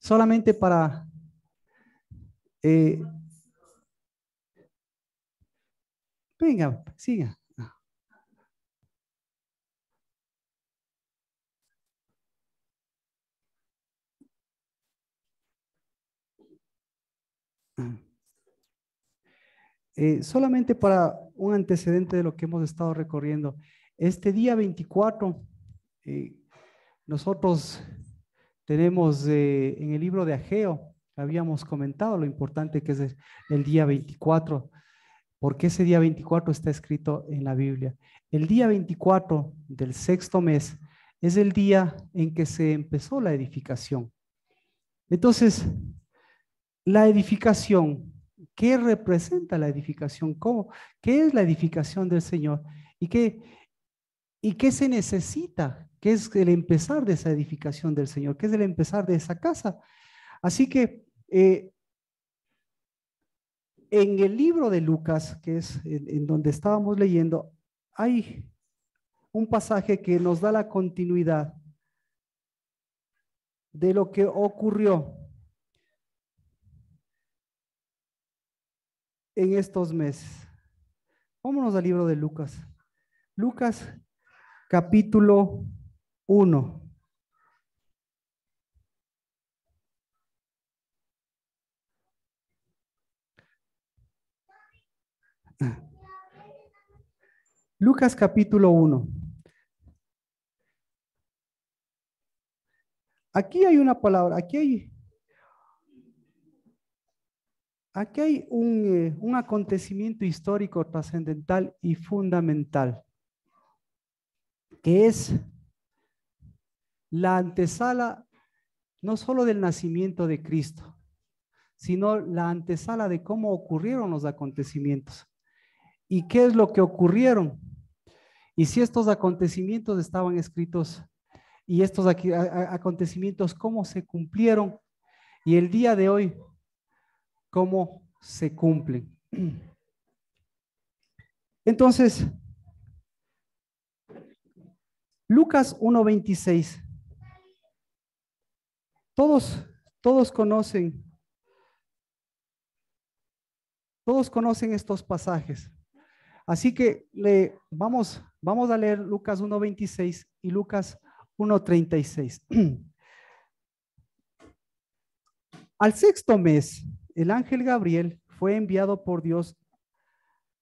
solamente para venga, siga. Solamente para un antecedente de lo que hemos estado recorriendo. Este día 24, nosotros tenemos en el libro de Ageo, habíamos comentado lo importante que es el día 24, porque ese día 24 está escrito en la Biblia. El día 24 del sexto mes es el día en que se empezó la edificación. Entonces, la edificación, ¿qué representa la edificación? ¿Cómo? ¿Qué es la edificación del Señor? ¿Y qué se necesita? ¿Qué es el empezar de esa edificación del Señor? ¿Qué es el empezar de esa casa? Así que en el libro de Lucas, que es en donde estábamos leyendo, hay un pasaje que nos da la continuidad de lo que ocurrió en estos meses. Vámonos al libro de Lucas. Lucas capítulo 1. Lucas capítulo 1. Aquí hay una palabra, aquí hay un acontecimiento histórico trascendental y fundamental, que es la antesala no solo del nacimiento de Cristo, sino la antesala de cómo ocurrieron los acontecimientos y qué es lo que ocurrieron. Y si estos acontecimientos estaban escritos y estos acontecimientos cómo se cumplieron y el día de hoy cómo se cumplen. Entonces, Lucas 1:26. Todos conocen estos pasajes. Así que vamos a leer Lucas 1:26 y Lucas 1:36. Al sexto mes, el ángel Gabriel fue enviado por Dios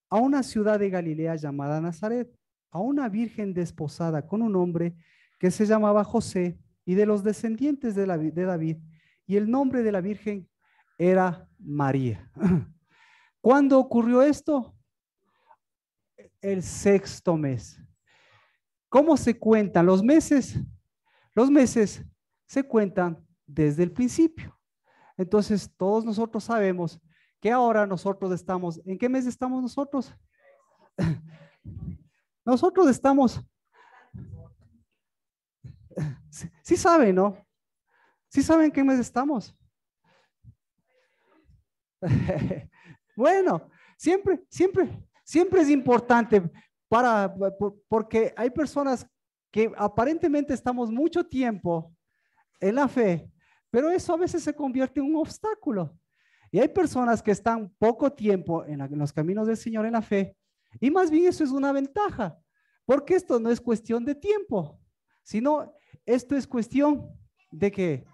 a una ciudad de Galilea llamada Nazaret, a una virgen desposada con un hombre que se llamaba José y de los descendientes de David, y el nombre de la virgen era María. ¿Cuándo ocurrió esto? El sexto mes. ¿Cómo se cuentan los meses? Los meses se cuentan desde el principio. Entonces, todos nosotros sabemos que ahora nosotros estamos, ¿en qué mes estamos nosotros? Nosotros estamos, sí saben, ¿no? Sí saben en qué mes estamos. Bueno, siempre es importante porque hay personas que aparentemente estamos mucho tiempo en la fe, pero eso a veces se convierte en un obstáculo. Y hay personas que están poco tiempo en los caminos del Señor en la fe, y más bien eso es una ventaja, porque esto no es cuestión de tiempo, sino esto es cuestión de que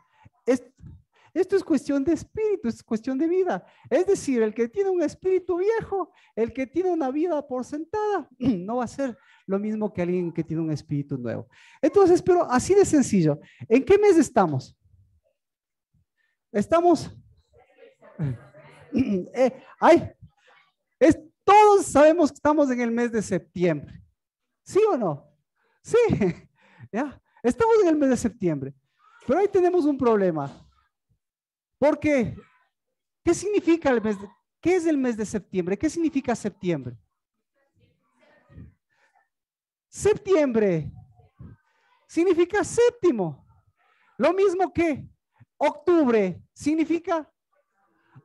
esto es cuestión de espíritu, es cuestión de vida. Es decir, el que tiene un espíritu viejo, el que tiene una vida por sentada, no va a ser lo mismo que alguien que tiene un espíritu nuevo. Entonces, pero así de sencillo. ¿En qué mes estamos? Estamos. Ay, todos sabemos que estamos en el mes de septiembre. ¿Sí o no? Sí, ya. Estamos en el mes de septiembre. Pero ahí tenemos un problema. Porque, ¿qué significa el mes? ¿Qué es el mes de septiembre? ¿Qué significa septiembre? Septiembre significa séptimo. Lo mismo que octubre significa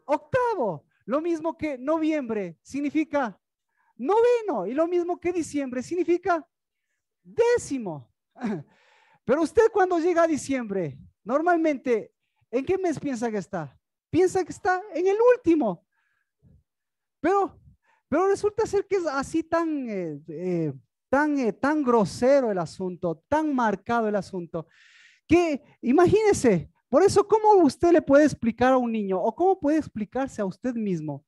octavo. Lo mismo que noviembre significa noveno. Y lo mismo que diciembre significa décimo. Pero usted cuando llega a diciembre, normalmente ¿En qué mes piensa que está? Piensa que está en el último. Pero, pero resulta ser que es así tan grosero el asunto, tan marcado el asunto, que imagínese, por eso, ¿cómo usted le puede explicar a un niño o cómo puede explicarse a usted mismo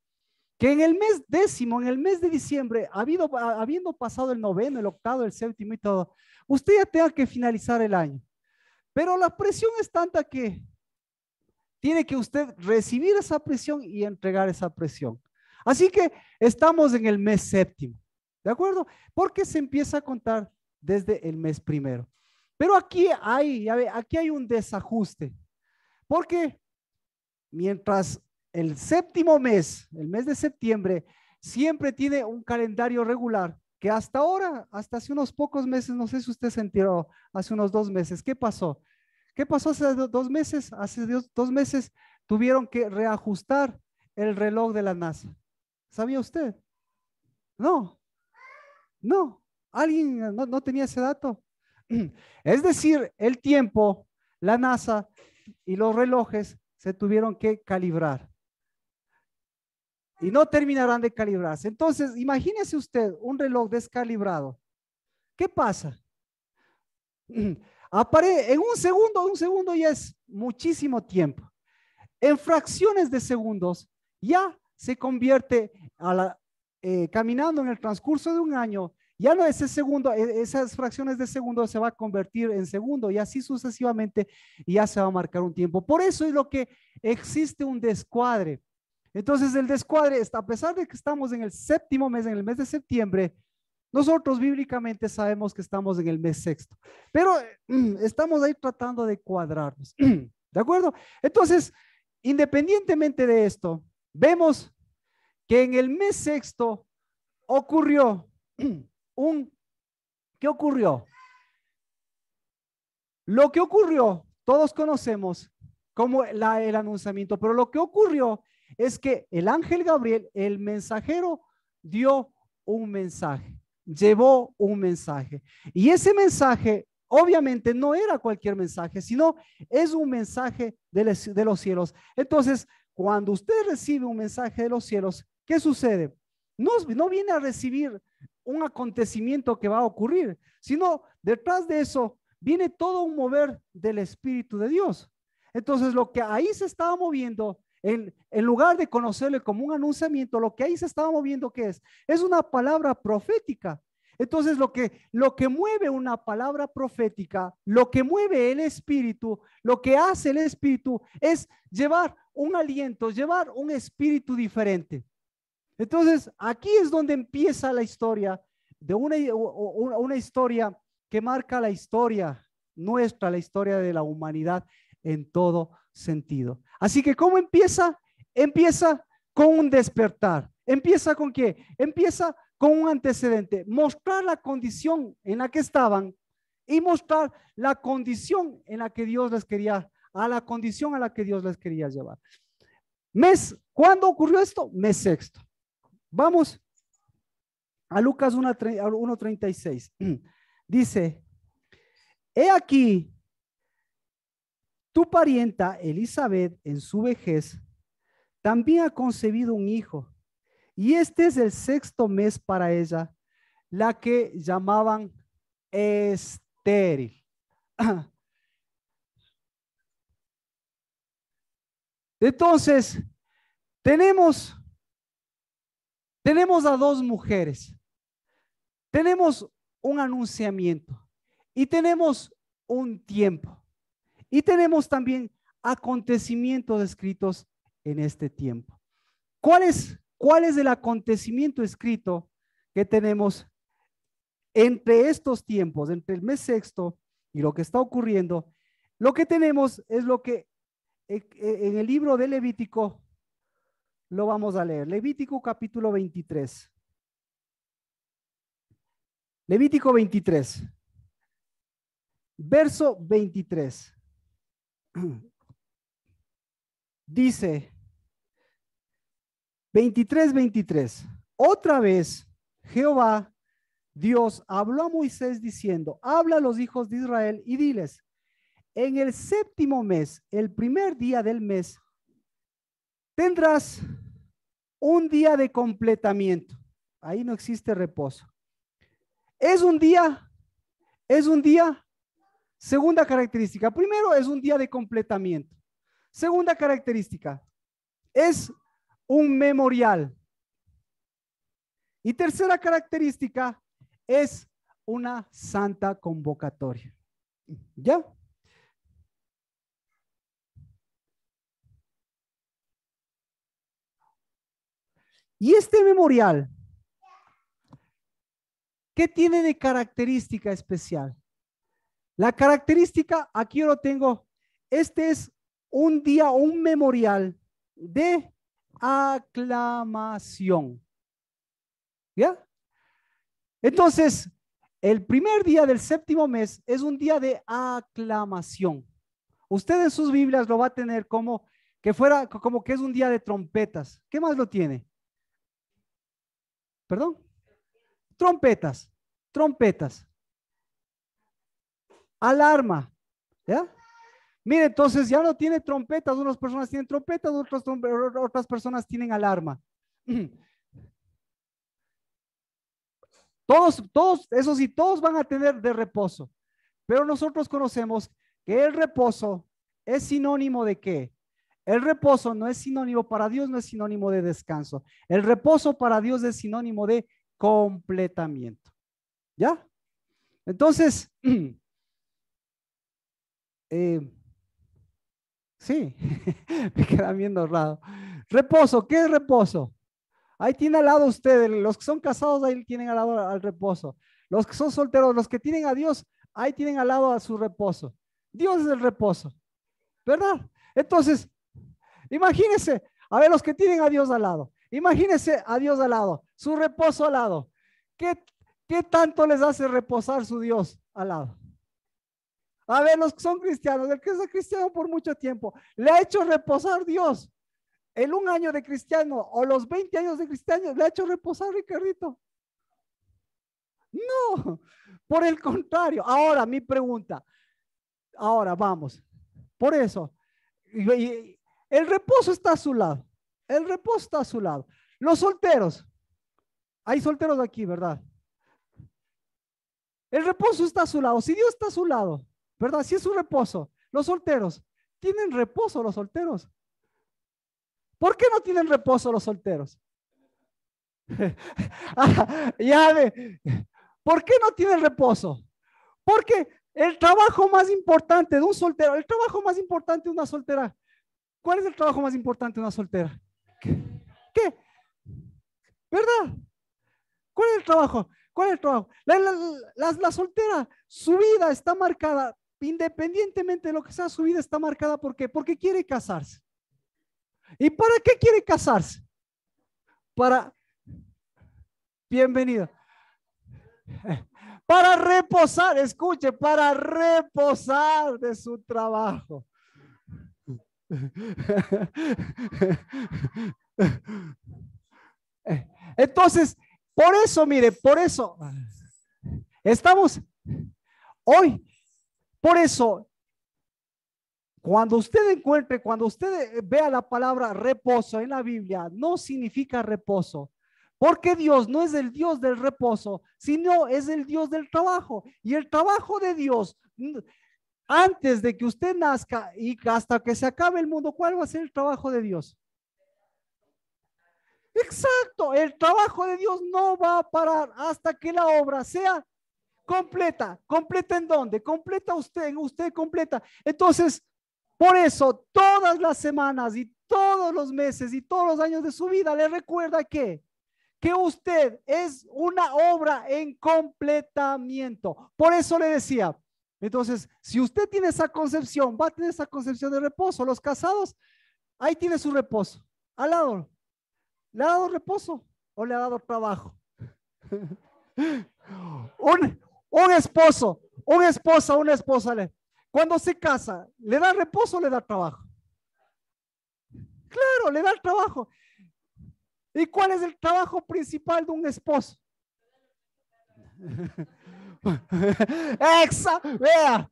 que en el mes décimo, en el mes de diciembre, habiendo pasado el noveno, el octavo, el séptimo y todo, usted ya tenga que finalizar el año? Pero la presión es tanta que tiene que usted recibir esa presión y entregar esa presión. Así que estamos en el mes séptimo, ¿de acuerdo? Porque se empieza a contar desde el mes primero. Pero aquí hay un desajuste, porque mientras el séptimo mes, el mes de septiembre, siempre tiene un calendario regular, que hasta ahora, hasta hace unos pocos meses, no sé si usted se enteró, hace unos 2 meses, ¿qué pasó? ¿Qué pasó hace 2 meses? Hace 2 meses tuvieron que reajustar el reloj de la NASA. ¿Sabía usted? No, no. ¿Alguien no tenía ese dato? Es decir, el tiempo, la NASA y los relojes se tuvieron que calibrar y no terminarán de calibrarse. Entonces, imagínese usted un reloj descalibrado. ¿Qué pasa? En un segundo ya es muchísimo tiempo. En fracciones de segundos ya se convierte caminando en el transcurso de un año, ya no ese segundo, esas fracciones de segundo se va a convertir en segundo y así sucesivamente y ya se va a marcar un tiempo. Por eso es lo que existe un descuadre. Entonces el descuadre, a pesar de que estamos en el séptimo mes, en el mes de septiembre, nosotros bíblicamente sabemos que estamos en el mes sexto, pero estamos ahí tratando de cuadrarnos. ¿De acuerdo? Entonces, independientemente de esto, vemos que en el mes sexto ocurrió ¿qué ocurrió? Lo que ocurrió, todos conocemos como el anunciamiento, pero lo que ocurrió es que el ángel Gabriel, el mensajero, dio un mensaje, llevó un mensaje. Y ese mensaje obviamente no era cualquier mensaje, sino es un mensaje de los cielos. Entonces, cuando usted recibe un mensaje de los cielos, ¿qué sucede? No viene a recibir un acontecimiento que va a ocurrir, sino detrás de eso viene todo un mover del Espíritu de Dios. Entonces, lo que ahí se estaba moviendo, en lugar de conocerle como un anunciamiento, lo que ahí se estaba moviendo, ¿qué es? Es una palabra profética. Entonces, lo que mueve una palabra profética, lo que mueve el Espíritu, lo que hace el Espíritu es llevar un aliento, llevar un espíritu diferente. Entonces, aquí es donde empieza la historia de una historia que marca la historia nuestra, la historia de la humanidad en todo sentido. Así que, ¿cómo empieza? Empieza con un despertar. ¿Empieza con qué? Empieza con un antecedente, mostrar la condición en la que estaban y mostrar la condición en la que Dios les quería, a la condición a la que Dios les quería llevar. ¿Cuándo ocurrió esto? Mes sexto. Vamos a Lucas 1:36. Dice, he aquí, tu parienta Elizabeth en su vejez también ha concebido un hijo, y este es el sexto mes para ella, la que llamaban estéril. Entonces, tenemos a dos mujeres, tenemos un anunciamiento y tenemos un tiempo y tenemos también acontecimientos escritos en este tiempo. ¿Cuál es el acontecimiento escrito que tenemos entre estos tiempos, entre el mes sexto y lo que está ocurriendo? Lo que tenemos es lo que en el libro de Levítico lo vamos a leer. Levítico capítulo 23. Levítico 23. Verso 23. Dice 23. Otra vez Jehová Dios habló a Moisés diciendo, habla a los hijos de Israel y diles, en el séptimo mes, el primer día del mes, tendrás un día de completamiento. Ahí no existe reposo. Es un día, segunda característica. Primero, es un día de completamiento. Segunda característica, es un memorial. Y tercera característica, es una santa convocatoria. ¿Ya? Y este memorial, ¿qué tiene de característica especial? La característica, aquí yo lo tengo, este es un día, un memorial de aclamación. ¿Ya? Entonces, el primer día del séptimo mes es un día de aclamación. Usted en sus Biblias lo va a tener como que fuera, como que es un día de trompetas. ¿Qué más lo tiene? ¿Perdón? Trompetas, trompetas. Alarma, ¿ya? Mire, entonces ya no tiene trompetas, unas personas tienen trompetas, otras personas tienen alarma. Todos, eso sí, todos van a tener de reposo, pero nosotros conocemos que el reposo es sinónimo de qué. El reposo no es sinónimo, para Dios no es sinónimo de descanso. El reposo para Dios es sinónimo de completamiento. ¿Ya? Entonces, sí, me queda viendo raro. Reposo, ¿qué es reposo? Ahí tiene al lado usted, los que son casados, ahí tienen al lado al reposo. Los que son solteros, los que tienen a Dios, ahí tienen al lado a su reposo. Dios es el reposo, ¿verdad? Entonces, imagínense, a ver, los que tienen a Dios al lado, imagínense a Dios al lado, su reposo al lado. ¿Qué tanto les hace reposar su Dios al lado? A ver, los que son cristianos, el que es cristiano por mucho tiempo, le ha hecho reposar Dios. El un año de cristiano o los 20 años de cristiano le ha hecho reposar, Ricardito. No, por el contrario. Ahora, mi pregunta. Ahora vamos. Por eso, el reposo está a su lado. El reposo está a su lado. Los solteros. Hay solteros aquí, ¿verdad? El reposo está a su lado. Si Dios está a su lado, ¿verdad? Si es su reposo. Los solteros. ¿Tienen reposo los solteros? ¿Por qué no tienen reposo los solteros? Ya ve. ¿Por qué no tienen reposo? Porque el trabajo más importante de un soltero, el trabajo más importante de una soltera, ¿cuál es el trabajo más importante de una soltera? ¿Qué? ¿Verdad? ¿Cuál es el trabajo? ¿Cuál es el trabajo? La soltera, su vida está marcada, independientemente de lo que sea, su vida está marcada. ¿Por qué? Porque quiere casarse. ¿Y para qué quiere casarse? Para, bienvenido. Para reposar, escuche, para reposar de su trabajo. Entonces, por eso, mire, por eso estamos hoy, por eso, cuando usted vea la palabra reposo en la Biblia, no significa reposo. Porque Dios no es el Dios del reposo, sino es el Dios del trabajo. Y el trabajo de Dios, antes de que usted nazca y hasta que se acabe el mundo, ¿cuál va a ser el trabajo de Dios? Exacto, el trabajo de Dios no va a parar hasta que la obra sea completa. ¿Completa en dónde? Completa usted completa. Entonces, por eso, todas las semanas y todos los meses y todos los años de su vida le recuerda que usted es una obra en completamiento. Por eso le decía, entonces, si usted tiene esa concepción, va a tener esa concepción de reposo. Los casados, ahí tiene su reposo. Al lado, ¿le ha dado reposo o le ha dado trabajo? un esposo, una esposa, cuando se casa, ¿le da reposo o le da trabajo? Claro, le da el trabajo. ¿Y cuál es el trabajo principal de un esposo? Vea,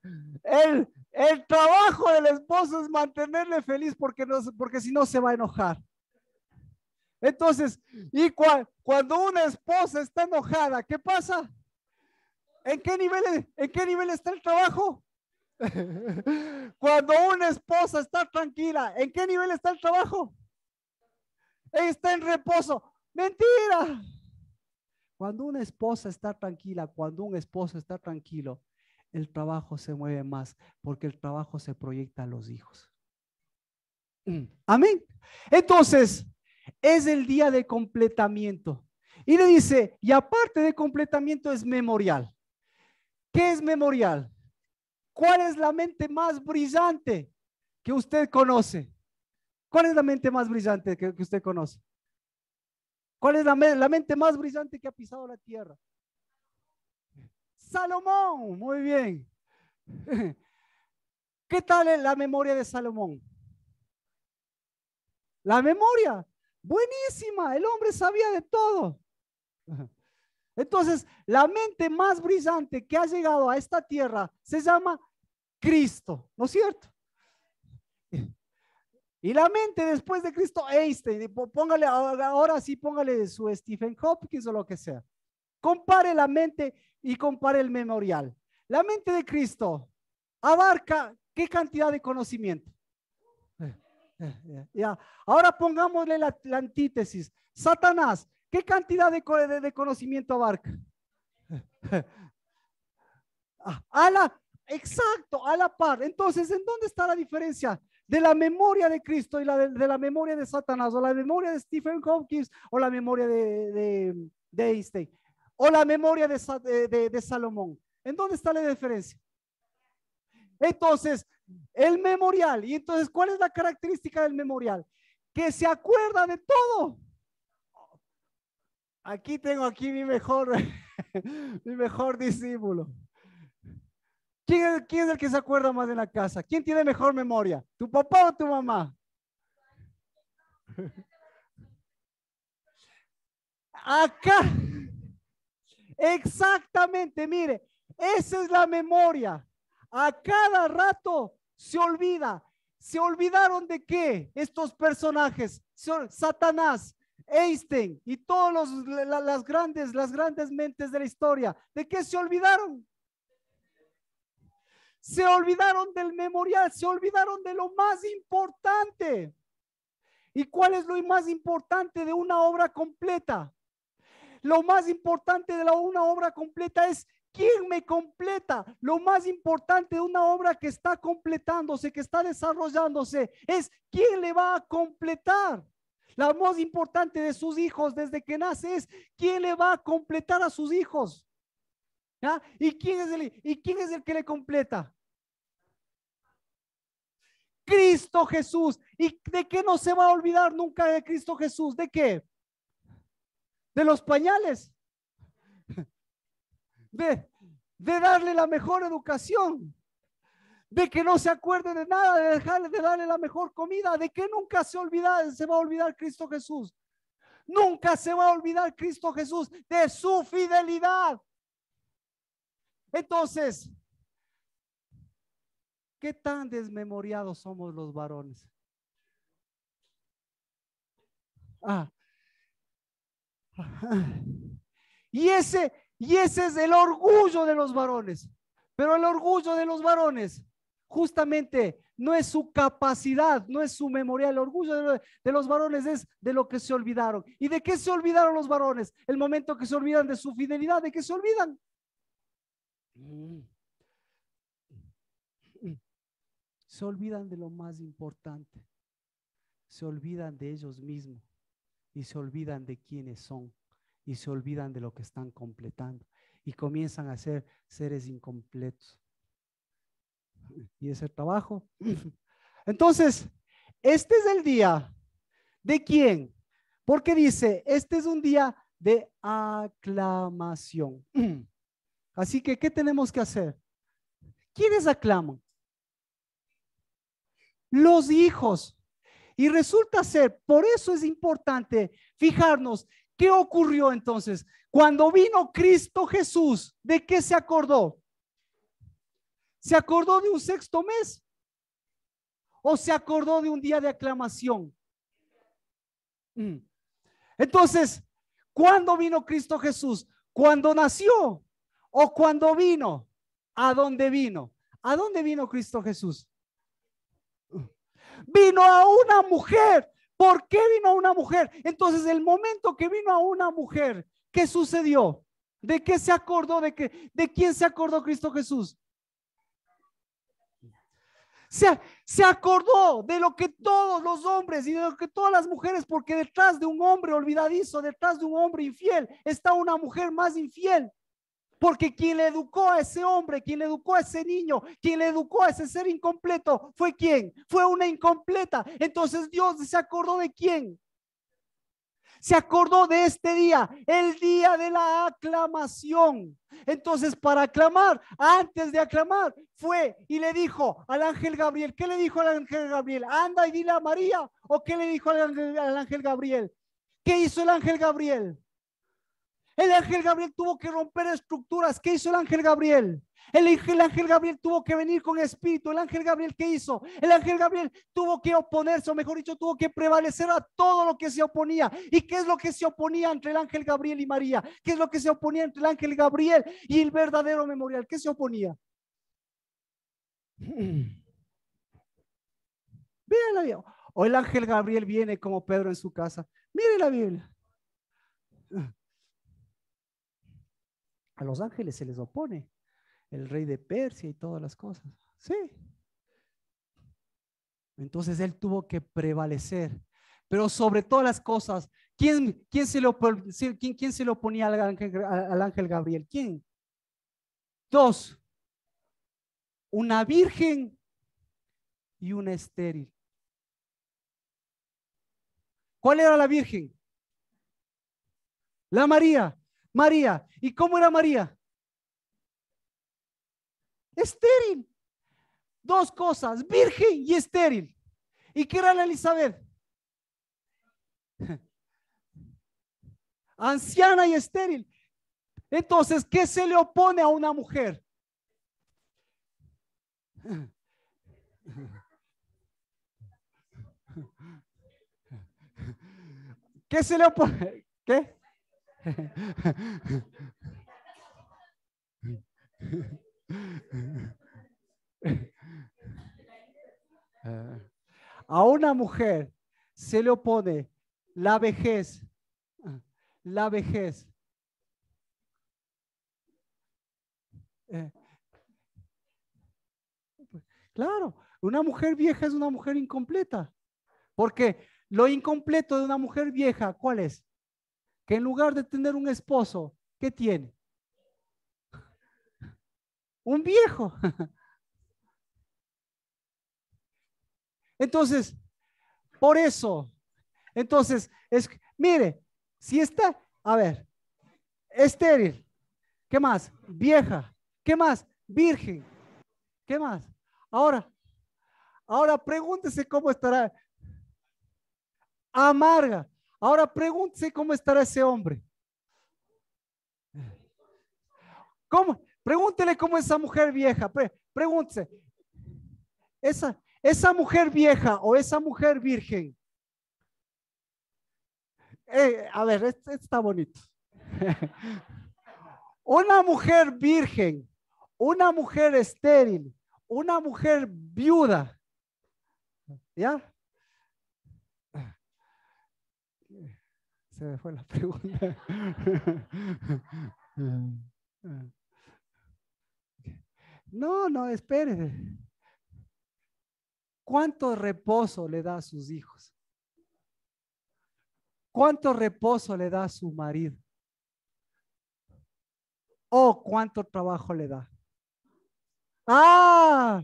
El trabajo del esposo es mantenerle feliz porque si no se va a enojar. Entonces, cuando una esposa está enojada, ¿qué pasa? ¿En qué nivel está el trabajo? Cuando una esposa está tranquila, ¿en qué nivel está el trabajo? Está en reposo. Mentira. Cuando una esposa está tranquila, cuando un esposo está tranquilo, el trabajo se mueve más porque el trabajo se proyecta a los hijos. Amén. Entonces, es el día de completamiento. Y le dice, y aparte de completamiento es memorial. ¿Qué es memorial? ¿Cuál es la mente más brillante que usted conoce? ¿Cuál es la mente más brillante que usted conoce? ¿Cuál es la mente más brillante que ha pisado la tierra? Salomón, muy bien. ¿Qué tal es la memoria de Salomón? La memoria, buenísima, el hombre sabía de todo. Entonces, la mente más brillante que ha llegado a esta tierra se llama Cristo, ¿no es cierto? Y la mente después de Cristo, Einstein, póngale, ahora sí póngale su Stephen Hopkins o lo que sea. Compare la mente y compare el memorial. La mente de Cristo abarca ¿qué cantidad de conocimiento? Ya. Ahora pongámosle la antítesis. Satanás, ¿qué cantidad de conocimiento abarca? Exacto, a la par. Entonces, ¿en dónde está la diferencia de la memoria de Cristo y de la memoria de Satanás, o la memoria de Stephen Hawking, o la memoria de Einstein, o la memoria de Salomón? ¿En dónde está la diferencia? Entonces, el memorial. Y entonces, ¿cuál es la característica del memorial? Que se acuerda de todo. Aquí tengo mi mejor, mi mejor discípulo. ¿Quién es el que se acuerda más de la casa? ¿Quién tiene mejor memoria? ¿Tu papá o tu mamá? Acá. Exactamente, mire, esa es la memoria. A cada rato se olvida. ¿Se olvidaron de qué? Estos personajes, Satanás, Einstein y todas las grandes mentes de la historia. ¿De qué se olvidaron? Se olvidaron del memorial, se olvidaron de lo más importante. ¿Y cuál es lo más importante de una obra completa? Lo más importante de una obra completa es quién me completa. Lo más importante de una obra que está completándose, que está desarrollándose, es quién le va a completar. La más importante de sus hijos desde que nace es quién le va a completar a sus hijos. ¿Ya? ¿Y quién es el que le completa? Cristo Jesús. ¿Y de qué no se va a olvidar nunca de Cristo Jesús? ¿De qué? De los pañales. De darle la mejor educación. De que no se acuerde de nada, de darle la mejor comida. De que nunca se va a olvidar Cristo Jesús. Nunca se va a olvidar Cristo Jesús de su fidelidad. Entonces, ¿qué tan desmemoriados somos los varones? Y ese es el orgullo de los varones. Pero el orgullo de los varones justamente no es su capacidad, no es su memoria. El orgullo de los varones es de lo que se olvidaron. ¿Y de qué se olvidaron los varones? El momento que se olvidan de su fidelidad, ¿de qué se olvidan? Se olvidan de lo más importante. Se olvidan de ellos mismos y se olvidan de quiénes son y se olvidan de lo que están completando y comienzan a ser seres incompletos. Y ese trabajo. Entonces, este es el día de quién, porque dice, este es un día de aclamación. Así que, ¿qué tenemos que hacer? ¿Quiénes aclaman? Los hijos. Y resulta ser, por eso es importante fijarnos qué ocurrió entonces. Cuando vino Cristo Jesús, ¿de qué se acordó? ¿Se acordó de un sexto mes? ¿O se acordó de un día de aclamación? Entonces, ¿cuándo vino Cristo Jesús? ¿Cuándo nació? ¿O cuándo vino? ¿A dónde vino? ¿A dónde vino Cristo Jesús? Vino a una mujer. ¿Por qué vino a una mujer? Entonces, el momento que vino a una mujer, ¿qué sucedió? ¿De qué se acordó? ¿De quién se acordó Cristo Jesús? Se acordó de lo que todos los hombres y de lo que todas las mujeres, porque detrás de un hombre olvidadizo, detrás de un hombre infiel, está una mujer más infiel. Porque quien le educó a ese hombre, quien le educó a ese niño, quien le educó a ese ser incompleto, ¿fue quién? Fue una incompleta. Entonces Dios se acordó de quién. Se acordó de este día, el día de la aclamación. Entonces, para aclamar, antes de aclamar, fue y le dijo al ángel Gabriel. ¿Qué le dijo al ángel Gabriel? Anda y dile a María. ¿O qué le dijo al ángel Gabriel? ¿Qué hizo el ángel Gabriel? El ángel Gabriel tuvo que romper estructuras. ¿Qué hizo el ángel Gabriel? El ángel Gabriel tuvo que venir con espíritu. El ángel Gabriel, ¿qué hizo? El ángel Gabriel tuvo que oponerse, o mejor dicho, tuvo que prevalecer a todo lo que se oponía. ¿Y qué es lo que se oponía entre el ángel Gabriel y María? ¿Qué es lo que se oponía entre el ángel Gabriel y el verdadero memorial? ¿Qué se oponía? Mira la Biblia. O el ángel Gabriel viene como Pedro en su casa. Mire la Biblia. A los ángeles se les opone el rey de Persia y todas las cosas. Sí. Entonces él tuvo que prevalecer. Pero sobre todas las cosas, ¿quién se le oponía al ángel Gabriel? ¿Quién? Dos. Una virgen y una estéril. ¿Cuál era la virgen? La María. María. ¿Y cómo era María? Estéril. Dos cosas, virgen y estéril. ¿Y qué era la Elizabeth? Anciana y estéril. Entonces, ¿qué se le opone a una mujer? ¿Qué se le opone? ¿Qué? A una mujer se le opone la vejez. La vejez. Claro, una mujer vieja es una mujer incompleta. Porque lo incompleto de una mujer vieja, ¿cuál es? Que en lugar de tener un esposo, ¿qué tiene? Un viejo. Entonces, por eso, entonces, mire, si está, a ver, estéril, ¿qué más? Vieja, ¿qué más? Virgen, ¿qué más? Ahora pregúntese cómo estará. Amarga. Ahora pregúntese cómo estará ese hombre. ¿Cómo? Pregúntele cómo esa mujer vieja. Pregúntese. Esa mujer vieja o esa mujer virgen. A ver, este está bonito. Una mujer virgen, una mujer estéril, una mujer viuda. ¿Ya? Se me fue la pregunta. No, espere. ¿Cuánto reposo le da a sus hijos? ¿Cuánto reposo le da a su marido? ¿O cuánto trabajo le da? Ah,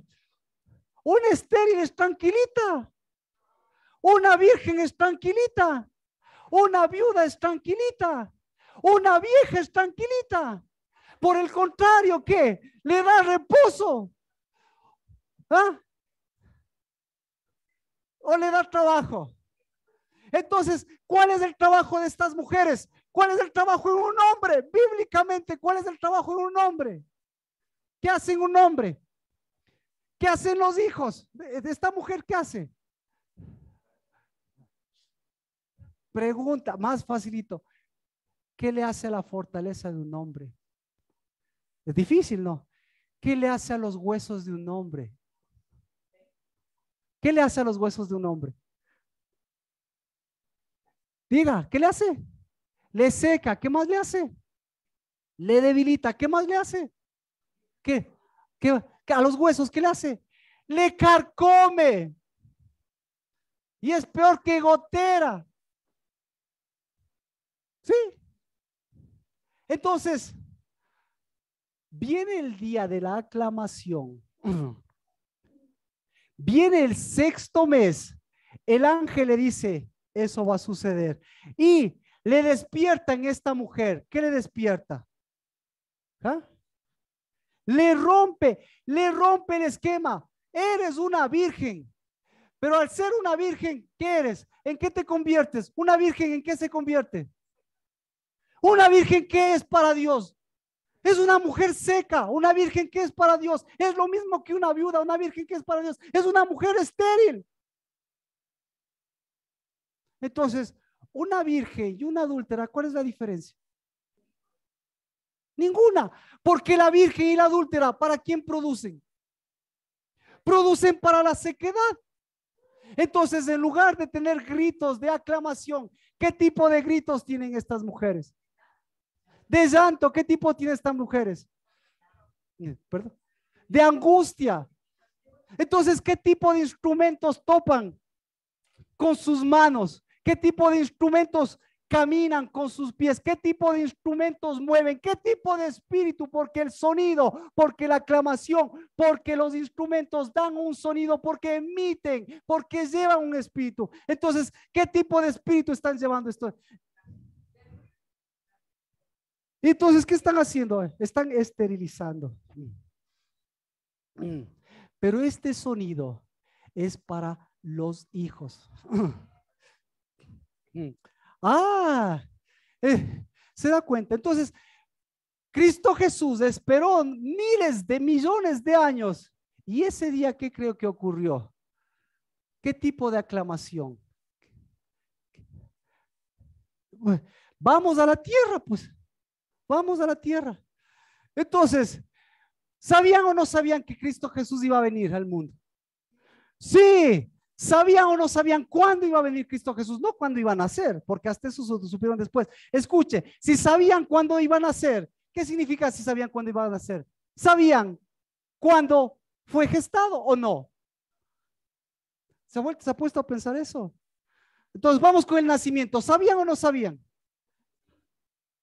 una estéril es tranquilita. Una virgen es tranquilita. Una viuda es tranquilita. Una vieja es tranquilita. Por el contrario, ¿qué? Le da reposo. ¿Ah? ¿O le da trabajo? Entonces, ¿cuál es el trabajo de estas mujeres? ¿Cuál es el trabajo en un hombre? Bíblicamente, ¿cuál es el trabajo en un hombre? ¿Qué hace un hombre? ¿Qué hacen los hijos de esta mujer? ¿Qué hace? Pregunta, más facilito. ¿Qué le hace a la fortaleza de un hombre? Es difícil, ¿no? ¿Qué le hace a los huesos de un hombre? ¿Qué le hace a los huesos de un hombre? Diga, ¿qué le hace? Le seca. ¿Qué más le hace? Le debilita. ¿Qué más le hace? ¿Qué? ¿Qué a los huesos qué le hace? Le carcome. Y es peor que gotera. ¿Sí? Entonces, viene el día de la aclamación. Viene el sexto mes. El ángel le dice, eso va a suceder. Y le despierta en esta mujer. ¿Qué le despierta? ¿Ah? Le rompe el esquema. Eres una virgen. Pero al ser una virgen, ¿qué eres? ¿En qué te conviertes? Una virgen, ¿en qué se convierte? Una virgen que es para Dios. Es una mujer seca, una virgen que es para Dios. Es lo mismo que una viuda, una virgen que es para Dios. Es una mujer estéril. Entonces, una virgen y una adúltera, ¿cuál es la diferencia? Ninguna, porque la virgen y la adúltera, ¿para quién producen? Producen para la sequedad. Entonces, en lugar de tener gritos de aclamación, ¿qué tipo de gritos tienen estas mujeres? De llanto, ¿qué tipo tienen estas mujeres? ¿Perdón? De angustia. Entonces, ¿qué tipo de instrumentos topan con sus manos? ¿Qué tipo de instrumentos caminan con sus pies? ¿Qué tipo de instrumentos mueven? ¿Qué tipo de espíritu? Porque el sonido, porque la aclamación, porque los instrumentos dan un sonido, porque emiten, porque llevan un espíritu. Entonces, ¿qué tipo de espíritu están llevando esto? Entonces, ¿qué están haciendo? Están esterilizando. Pero este sonido es para los hijos. Ah, se da cuenta. Entonces, Cristo Jesús esperó miles de millones de años. ¿Y ese día qué creo que ocurrió? ¿Qué tipo de aclamación? Vamos a la tierra, pues. Vamos a la tierra. Entonces, ¿sabían o no sabían que Cristo Jesús iba a venir al mundo? Sí. ¿Sabían o no sabían cuándo iba a venir Cristo Jesús? No cuándo iban a nacer, porque hasta eso supieron después. Escuche, si sabían cuándo iban a nacer, ¿qué significa si sabían cuándo iban a nacer? ¿Sabían cuándo fue gestado o no? ¿Se ha puesto a pensar eso? Entonces vamos con el nacimiento. ¿Sabían o no sabían?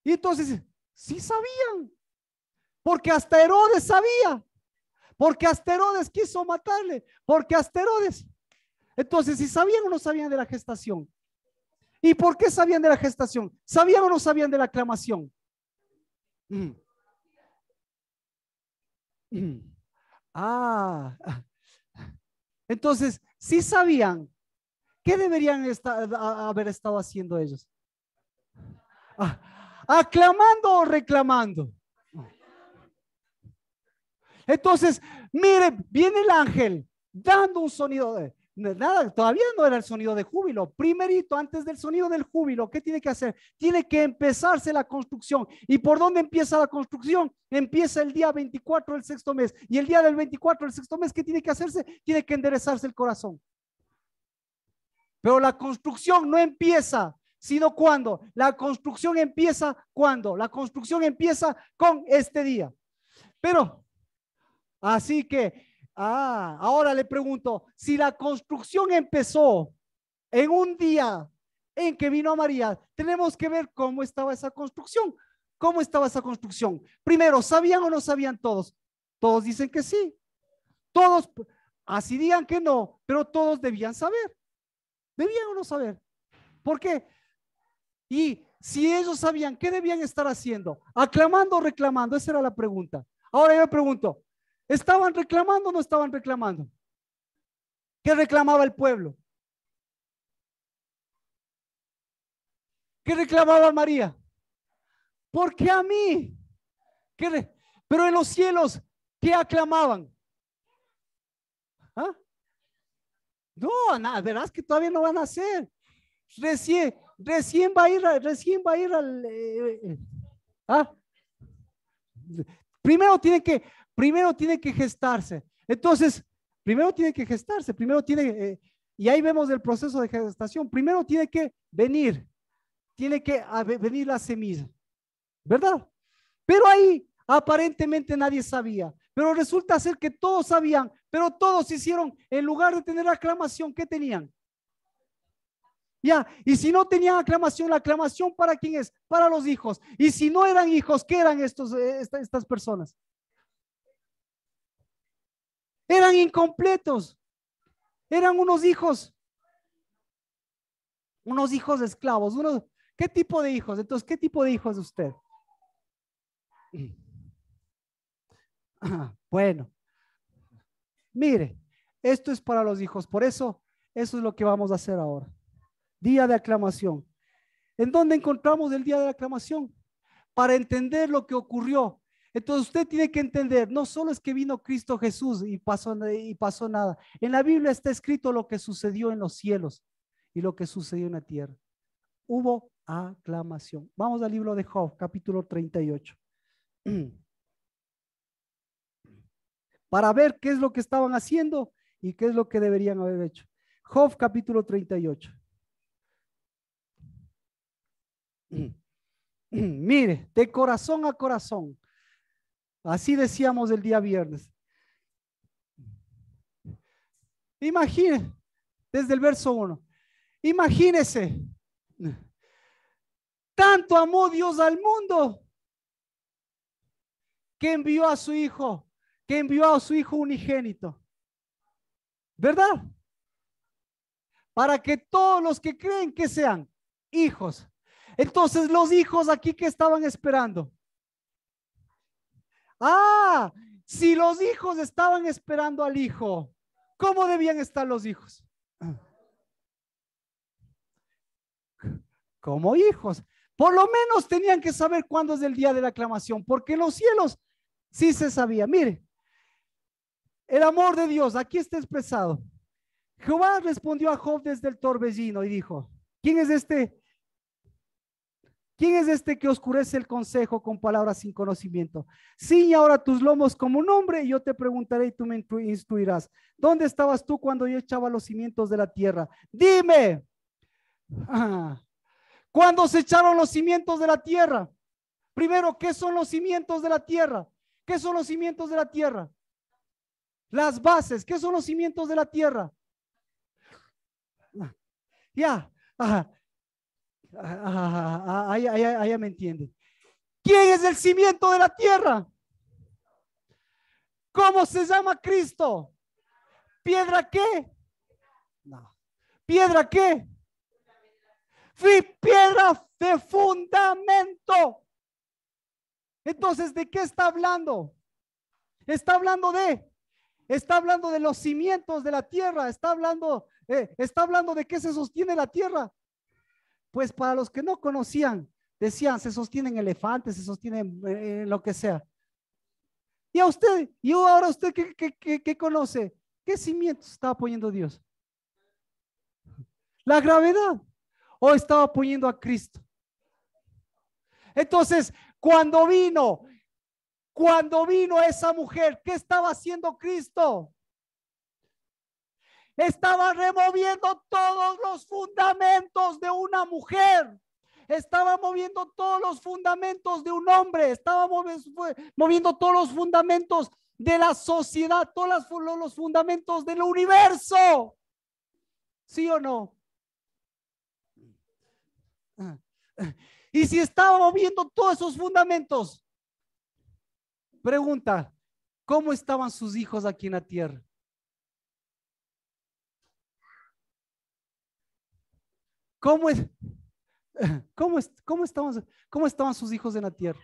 Y entonces, sí sabían, porque hasta Herodes sabía, porque hasta Herodes quiso matarle, porque hasta Herodes. Entonces, si sabían o no sabían de la gestación. ¿Y por qué sabían de la gestación? ¿Sabían o no sabían de la aclamación? Ah, entonces, si sabían, ¿qué deberían haber estado haciendo ellos? ¿Aclamando o reclamando? Entonces, mire, viene el ángel dando un sonido de nada, todavía no era el sonido de júbilo. Primerito, antes del sonido del júbilo, ¿qué tiene que hacer? Tiene que empezarse la construcción. ¿Y por dónde empieza la construcción? Empieza el día 24 del sexto mes. Y el día del 24 del sexto mes, ¿qué tiene que hacerse? Tiene que enderezarse el corazón. Pero la construcción no empieza, sino cuando. La construcción empieza cuando. La construcción empieza con este día. Pero, así que, ahora le pregunto, si la construcción empezó en un día en que vino María, tenemos que ver cómo estaba esa construcción. ¿Cómo estaba esa construcción? Primero, ¿sabían o no sabían todos? Todos dicen que sí. Todos, así digan que no, pero todos debían saber. ¿Debían o no saber? ¿Por qué? Y si ellos sabían, ¿qué debían estar haciendo? ¿Aclamando o reclamando? Esa era la pregunta. Ahora yo me pregunto, ¿estaban reclamando o no estaban reclamando? ¿Qué reclamaba el pueblo? ¿Qué reclamaba María? ¿Por qué a mí? Pero en los cielos, ¿qué aclamaban? ¿Ah? No, nada, verás que todavía no van a hacer. Recién va a ir al. ¿Ah? Primero tiene que gestarse. Entonces, primero tiene que gestarse, y ahí vemos el proceso de gestación. Primero tiene que venir venir la semilla, ¿verdad? Pero ahí aparentemente nadie sabía, pero resulta ser que todos sabían, pero todos hicieron, en lugar de tener aclamación, ¿qué tenían? Ya, y si no tenían aclamación, la aclamación ¿para quién es? Para los hijos. Y si no eran hijos, ¿qué eran estas personas? Eran incompletos, eran unos hijos esclavos. ¿Qué tipo de hijos? Entonces, ¿qué tipo de hijos es usted? Bueno, mire, esto es para los hijos, por eso es lo que vamos a hacer ahora. Día de aclamación. ¿En dónde encontramos el día de la aclamación? Para entender lo que ocurrió. Entonces usted tiene que entender, no solo es que vino Cristo Jesús y pasó nada. En la Biblia está escrito lo que sucedió en los cielos y lo que sucedió en la tierra. Hubo aclamación. Vamos al libro de Job, capítulo 38. Para ver qué es lo que estaban haciendo y qué es lo que deberían haber hecho. Job, capítulo 38. Mire, de corazón a corazón. Así decíamos el día viernes. Imagine, desde el verso 1. Imagínese, tanto amó Dios al mundo que envió a su hijo, unigénito. ¿Verdad? Para que todos los que creen que sean hijos. Entonces los hijos aquí que estaban esperando. Si los hijos estaban esperando al hijo, ¿cómo debían estar los hijos? Como hijos. Por lo menos tenían que saber cuándo es el día de la aclamación, porque en los cielos sí se sabía. Mire, el amor de Dios aquí está expresado. Jehová respondió a Job desde el torbellino y dijo: ¿Quién es este que oscurece el consejo con palabras sin conocimiento? Ciñe ahora tus lomos como un hombre y yo te preguntaré y tú me instruirás. ¿Dónde estabas tú cuando yo echaba los cimientos de la tierra? Dime. ¿Cuándo se echaron los cimientos de la tierra? Primero, ¿qué son los cimientos de la tierra? ¿Qué son los cimientos de la tierra? Las bases. ¿Qué son los cimientos de la tierra? Ya. Ahí me entienden. ¿Quién es el cimiento de la tierra? ¿Cómo se llama Cristo? ¿Piedra qué? No. ¿Piedra qué? Piedra de fundamento. Entonces, ¿de qué está hablando? Está hablando de los cimientos de la tierra. Está hablando de qué se sostiene la tierra. Pues para los que no conocían, decían, se sostienen elefantes, se sostienen lo que sea. Y ahora usted ¿qué conoce? ¿Qué cimientos estaba poniendo Dios? La gravedad. ¿O estaba poniendo a Cristo? Entonces, cuando vino esa mujer, ¿qué estaba haciendo Cristo? Estaba removiendo todos los fundamentos de una mujer. Estaba moviendo todos los fundamentos de un hombre. Estaba moviendo todos los fundamentos de la sociedad, todos los fundamentos del universo. ¿Sí o no? Y si estaba moviendo todos esos fundamentos, pregunta, ¿cómo estaban sus hijos aquí en la tierra? ¿Cómo estaban sus hijos en la tierra?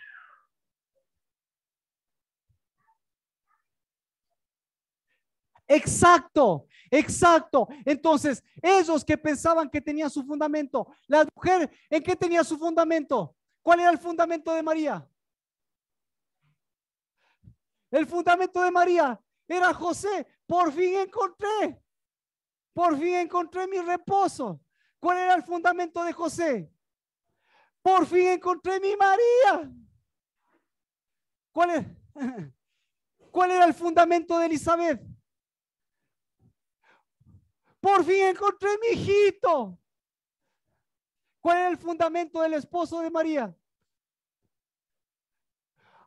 Exacto. Entonces, esos que pensaban que tenían su fundamento, la mujer, ¿en qué tenía su fundamento? ¿Cuál era el fundamento de María? El fundamento de María era José. por fin encontré. Por fin encontré mi reposo. ¿Cuál era el fundamento de José? Por fin encontré mi María. ¿Cuál era el fundamento de Elizabeth? Por fin encontré mi hijito. ¿Cuál era el fundamento del esposo de María?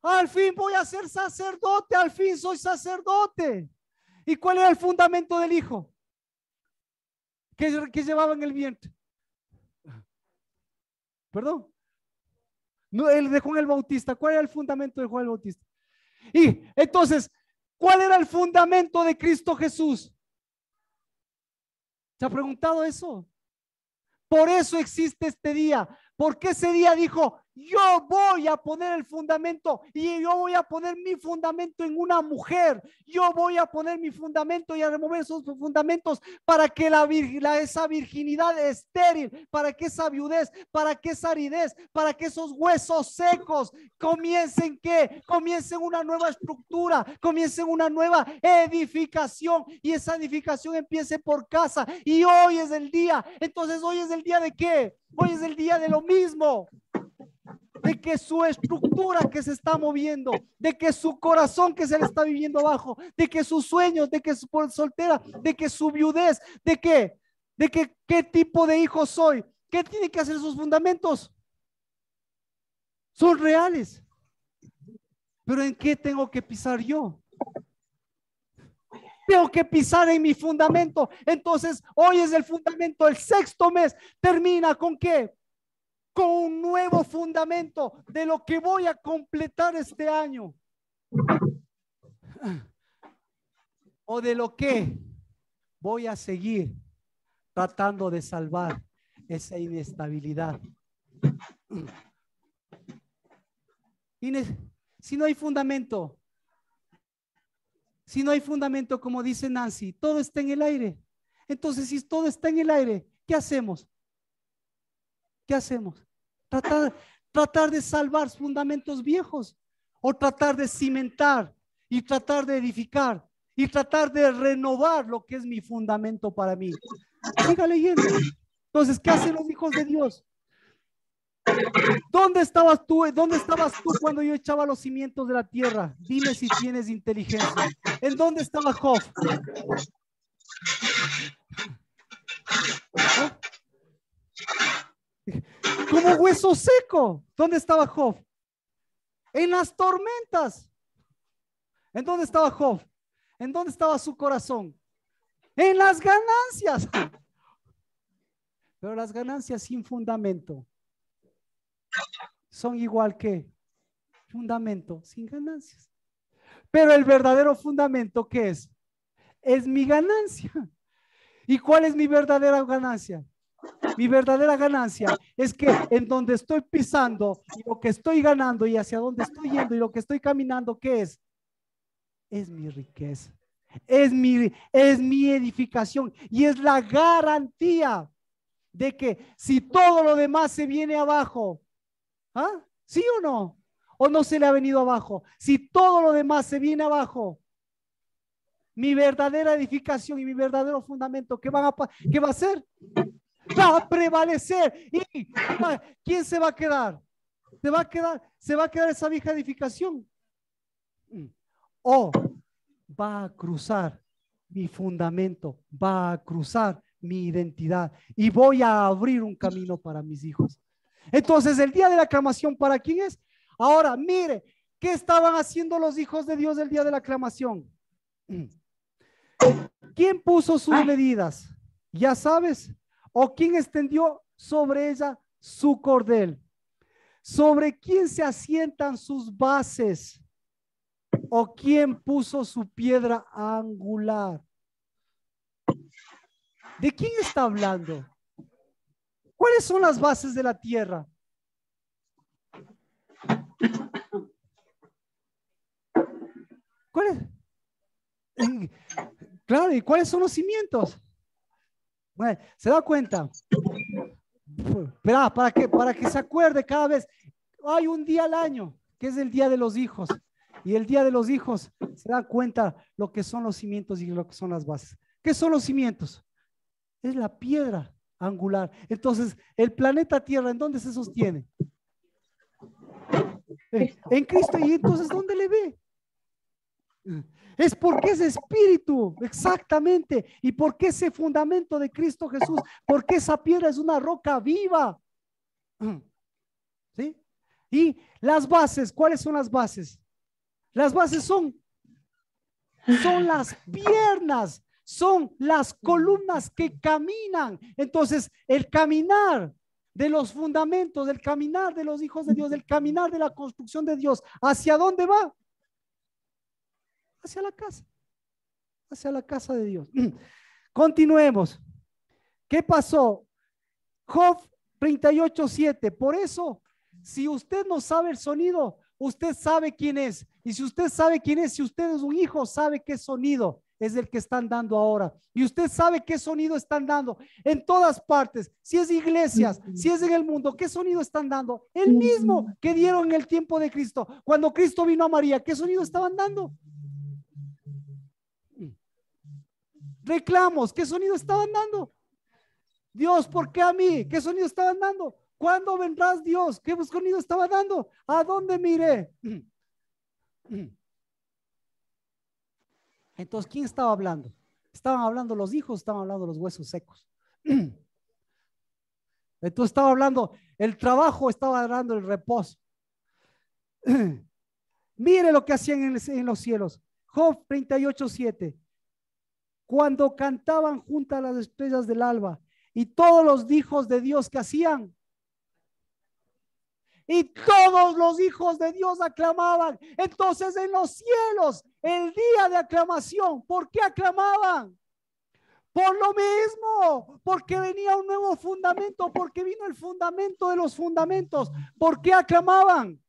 Al fin voy a ser sacerdote, al fin soy sacerdote. ¿Y cuál era el fundamento del hijo que llevaba en el vientre? Perdón. No, el de Juan el Bautista. ¿Cuál era el fundamento de Juan el Bautista? Y entonces, ¿cuál era el fundamento de Cristo Jesús? ¿Se ha preguntado eso? Por eso existe este día. Porque ese día dijo, yo voy a poner el fundamento y yo voy a poner mi fundamento en una mujer. Yo voy a poner mi fundamento y a remover esos fundamentos para que esa virginidad estéril, para que esa viudez, para que esa aridez, para que esos huesos secos comiencen una nueva estructura, comiencen una nueva edificación y esa edificación empiece por casa. Y hoy es el día. Entonces, ¿hoy es el día de qué? Hoy es el día de lo mismo, de que su estructura que se está moviendo, de que su corazón que se le está viviendo abajo, de que sus sueños, de que su soltera, de que su viudez, de que qué tipo de hijo soy, qué tiene que hacer sus fundamentos, son reales. Pero ¿en qué tengo que pisar yo? Tengo que pisar en mi fundamento. Entonces, hoy es el fundamento, el sexto mes. ¿Termina con qué? Con un nuevo fundamento de lo que voy a completar este año. O de lo que voy a seguir tratando de salvar esa inestabilidad. Si no hay fundamento, como dice Nancy, todo está en el aire. Entonces, si todo está en el aire, ¿qué hacemos? ¿Qué hacemos? Tratar de salvar fundamentos viejos o tratar de cimentar y tratar de edificar y tratar de renovar lo que es mi fundamento para mí. Siga leyendo. Entonces, ¿qué hacen los hijos de Dios? ¿Dónde estabas tú cuando yo echaba los cimientos de la tierra? Dime si tienes inteligencia. ¿En dónde estaba Job? ¿Ah? Como hueso seco. ¿Dónde estaba Job? En las tormentas. ¿En dónde estaba Job? ¿En dónde estaba su corazón? En las ganancias. Pero las ganancias sin fundamento son igual que fundamento sin ganancias. Pero el verdadero fundamento, ¿qué es? Es mi ganancia. ¿Y cuál es mi verdadera ganancia? Mi verdadera ganancia es que en donde estoy pisando y lo que estoy ganando y hacia dónde estoy yendo y lo que estoy caminando, ¿qué es? Es mi riqueza, es mi edificación y es la garantía de que si todo lo demás se viene abajo, ¿ah? ¿Sí o no? ¿O no se le ha venido abajo? Si todo lo demás se viene abajo, mi verdadera edificación y mi verdadero fundamento, ¿qué va a hacer? Va a prevalecer. ¿Y quién se va a quedar? ¿Se va a quedar esa vieja edificación? ¿O va a cruzar mi fundamento? Va a cruzar mi identidad y voy a abrir un camino para mis hijos. Entonces, el día de la aclamación, ¿para quién es? Ahora, mire, ¿qué estaban haciendo los hijos de Dios el día de la aclamación? ¿Quién puso sus medidas? ¿Ya sabes? ¿O quién extendió sobre ella su cordel? ¿Sobre quién se asientan sus bases? ¿O quién puso su piedra angular? ¿De quién está hablando? ¿Cuáles son las bases de la tierra? ¿Cuáles? Claro, ¿y cuáles son los cimientos? Bueno, ¿se da cuenta? Espera, para que se acuerde cada vez. Hay un día al año, que es el Día de los Hijos. Y el día de los hijos se dan cuenta lo que son los cimientos y lo que son las bases. ¿Qué son los cimientos? Es la piedra angular. Entonces, el planeta Tierra, ¿en dónde se sostiene? En Cristo. Y entonces, ¿dónde le ve? Es porque ese espíritu, exactamente, y porque ese fundamento de Cristo Jesús, porque esa piedra es una roca viva. ¿Sí? Y las bases, ¿cuáles son las bases? Las bases son las piernas, son las columnas que caminan. Entonces, el caminar de los fundamentos, del caminar de los hijos de Dios, del caminar de la construcción de Dios, ¿hacia dónde va? Hacia la casa de Dios. Continuemos. ¿Qué pasó? Job 38:7. Por eso, si usted no sabe el sonido, usted sabe quién es. Y si usted sabe quién es, si usted es un hijo, sabe qué sonido es el que están dando ahora. Y usted sabe qué sonido están dando en todas partes. Si es iglesias, si es en el mundo, ¿qué sonido están dando? El mismo que dieron en el tiempo de Cristo. Cuando Cristo vino a María, ¿qué sonido estaban dando? Reclamos, ¿qué sonido estaban dando? Dios, ¿por qué a mí? ¿Qué sonido estaban dando? ¿Cuándo vendrás, Dios? ¿Qué sonido estaba dando? ¿A dónde miré? Entonces, ¿quién estaba hablando? Estaban hablando los hijos, estaban hablando los huesos secos. Entonces estaba hablando el trabajo, estaba dando el reposo. Mire lo que hacían en los cielos. Job 38:7. Cuando cantaban junto a las estrellas del alba, y todos los hijos de Dios que hacían, y todos los hijos de Dios aclamaban. Entonces en los cielos, el día de aclamación, ¿por qué aclamaban? Por lo mismo, porque venía un nuevo fundamento, porque vino el fundamento de los fundamentos. ¿Por qué aclamaban?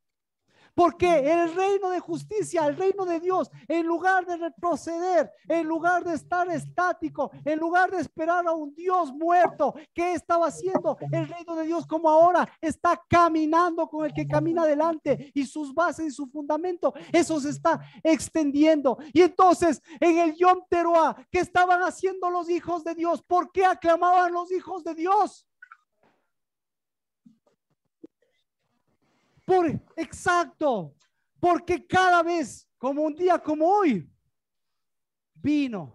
Porque el reino de justicia, el reino de Dios, en lugar de retroceder, en lugar de estar estático, en lugar de esperar a un Dios muerto, ¿qué estaba haciendo? El reino de Dios como ahora está caminando con el que camina adelante y sus bases y su fundamento, eso se está extendiendo. Y entonces en el Yom Teruah, ¿qué estaban haciendo los hijos de Dios? ¿Por qué aclamaban los hijos de Dios? Exacto, porque cada vez, como un día como hoy, vino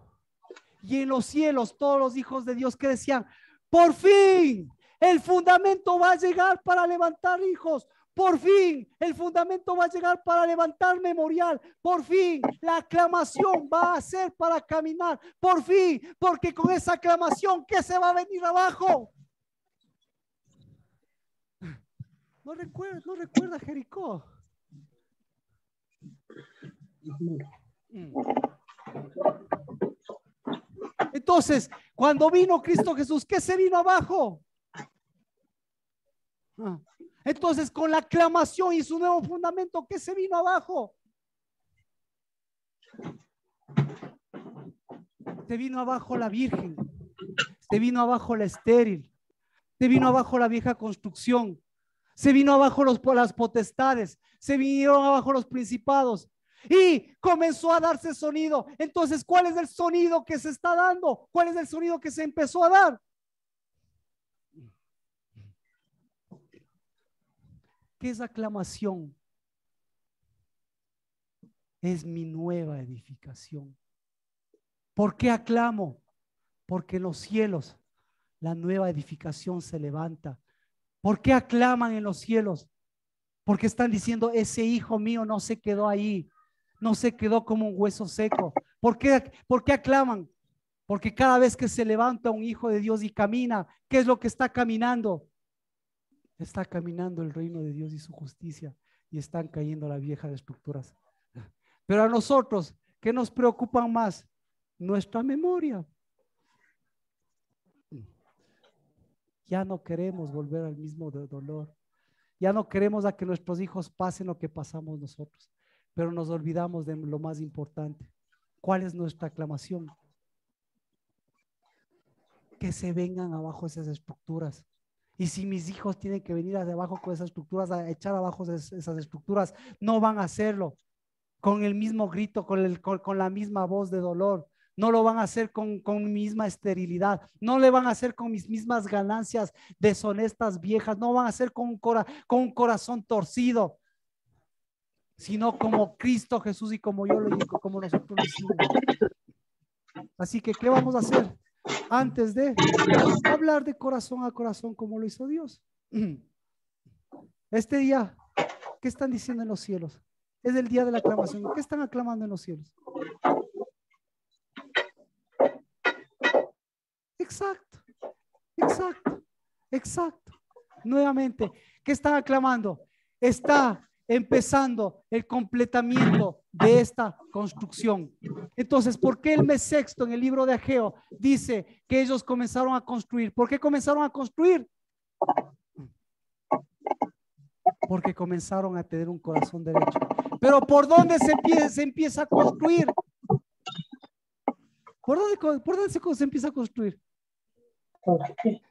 y en los cielos todos los hijos de Dios que decían, por fin el fundamento va a llegar para levantar hijos, por fin el fundamento va a llegar para levantar memorial, por fin la aclamación va a ser para caminar, por fin, porque con esa aclamación, ¿qué se va a venir abajo? No recuerda Jericó. Entonces, cuando vino Cristo Jesús, ¿qué se vino abajo? Entonces, con la aclamación y su nuevo fundamento, ¿qué se vino abajo? Se vino abajo la virgen, se vino abajo la estéril, se vino abajo la vieja construcción, se vino abajo las potestades, se vinieron abajo los principados y comenzó a darse sonido. Entonces, ¿cuál es el sonido que se está dando? ¿Cuál es el sonido que se empezó a dar? ¿Qué es aclamación? Es mi nueva edificación. ¿Por qué aclamo? Porque en los cielos la nueva edificación se levanta. ¿Por qué aclaman en los cielos? Porque están diciendo, ese hijo mío no se quedó ahí, no se quedó como un hueso seco. ¿Por qué aclaman? Porque cada vez que se levanta un hijo de Dios y camina, ¿qué es lo que está caminando? Está caminando el reino de Dios y su justicia, y están cayendo las viejas estructuras. Pero a nosotros, ¿qué nos preocupan más? Nuestra memoria. Ya no queremos volver al mismo dolor. Ya no queremos a que nuestros hijos pasen lo que pasamos nosotros, pero nos olvidamos de lo más importante. ¿Cuál es nuestra aclamación? Que se vengan abajo esas estructuras. Y si mis hijos tienen que venir de abajo con esas estructuras, a echar abajo esas estructuras, no van a hacerlo. con el mismo grito, con la misma voz de dolor. No lo van a hacer con misma esterilidad. No le van a hacer con mis mismas ganancias deshonestas viejas. No van a hacer con un corazón torcido, sino como Cristo Jesús y como como nosotros lo hicimos. Así que, ¿qué vamos a hacer antes de hablar de corazón a corazón como lo hizo Dios? Este día, ¿qué están diciendo en los cielos? Es el día de la aclamación. ¿Qué están aclamando en los cielos? Exacto, exacto, exacto. Nuevamente, ¿qué están aclamando? Está empezando el completamiento de esta construcción. Entonces, ¿por qué el mes sexto en el libro de Ageo dice que ellos comenzaron a construir? ¿Por qué comenzaron a construir? Porque comenzaron a tener un corazón derecho. Pero ¿por dónde se empieza a construir? ¿Por dónde se empieza a construir?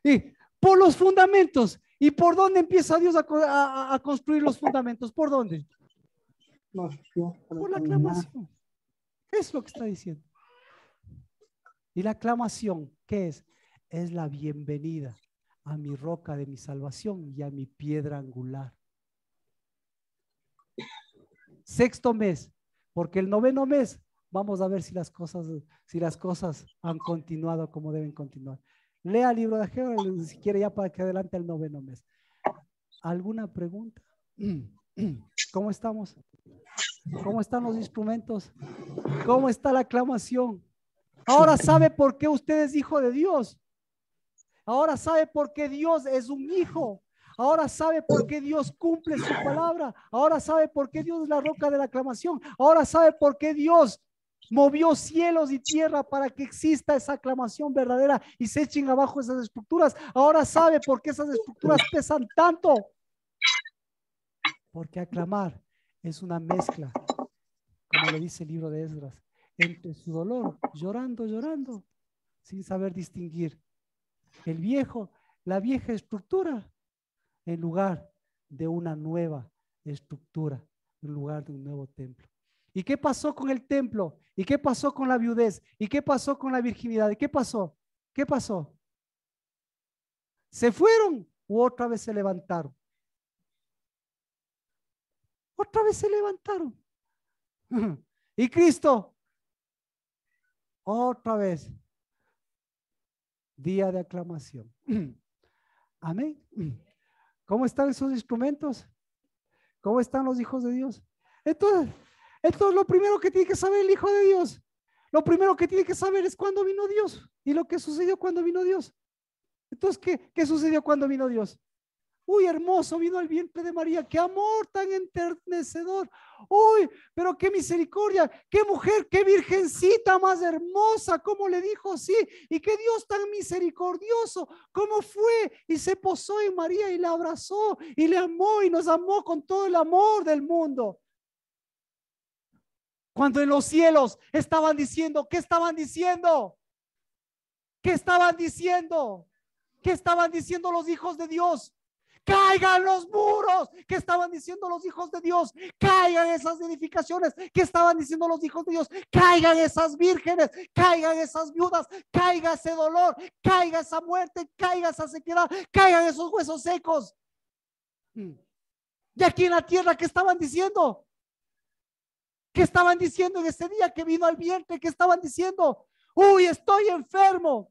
Sí, por los fundamentos. ¿Y por dónde empieza Dios a construir los fundamentos? ¿Por dónde? Por la aclamación. Es lo que está diciendo. Y la aclamación, ¿qué es? Es la bienvenida a mi roca de mi salvación y a mi piedra angular. Sexto mes, porque el noveno mes vamos a ver si las cosas han continuado como deben continuar. Lea el libro de Ageo si quiere, ya para que adelante el noveno mes. ¿Alguna pregunta? ¿Cómo estamos? ¿Cómo están los instrumentos? ¿Cómo está la aclamación? Ahora sabe por qué usted es hijo de Dios. Ahora sabe por qué Dios es un hijo. Ahora sabe por qué Dios cumple su palabra. Ahora sabe por qué Dios es la roca de la aclamación. Ahora sabe por qué Dios movió cielos y tierra para que exista esa aclamación verdadera y se echen abajo esas estructuras. Ahora sabe por qué esas estructuras pesan tanto. Porque aclamar es una mezcla, como lo dice el libro de Esdras, entre su dolor, llorando, sin saber distinguir la vieja estructura en lugar de una nueva estructura, en lugar de un nuevo templo. ¿Y qué pasó con el templo? ¿Y qué pasó con la viudez? ¿Y qué pasó con la virginidad? ¿Y qué pasó? ¿Qué pasó? ¿Se fueron o otra vez se levantaron? Otra vez se levantaron. Y Cristo, otra vez, día de aclamación. Amén. ¿Cómo están esos instrumentos? ¿Cómo están los hijos de Dios? Entonces, lo primero que tiene que saber el hijo de Dios, lo primero que tiene que saber es cuándo vino Dios y lo que sucedió cuando vino Dios. Entonces, ¿qué sucedió cuando vino Dios? Uy, hermoso, vino el vientre de María, qué amor tan enternecedor. Uy, pero qué misericordia, qué mujer, qué virgencita más hermosa, cómo le dijo sí, y qué Dios tan misericordioso, cómo fue y se posó en María y la abrazó y le amó y nos amó con todo el amor del mundo. Cuando en los cielos estaban diciendo, ¿qué estaban diciendo? ¿Qué estaban diciendo? ¿Qué estaban diciendo los hijos de Dios? Caigan los muros, que estaban diciendo los hijos de Dios, caigan esas edificaciones, que estaban diciendo los hijos de Dios, caigan esas vírgenes, caigan esas viudas, caiga ese dolor, caiga esa muerte, caiga esa sequedad, caigan esos huesos secos. Y aquí en la tierra, ¿qué estaban diciendo? ¿Qué estaban diciendo en ese día que vino al vientre? ¿Qué estaban diciendo? Uy, estoy enfermo.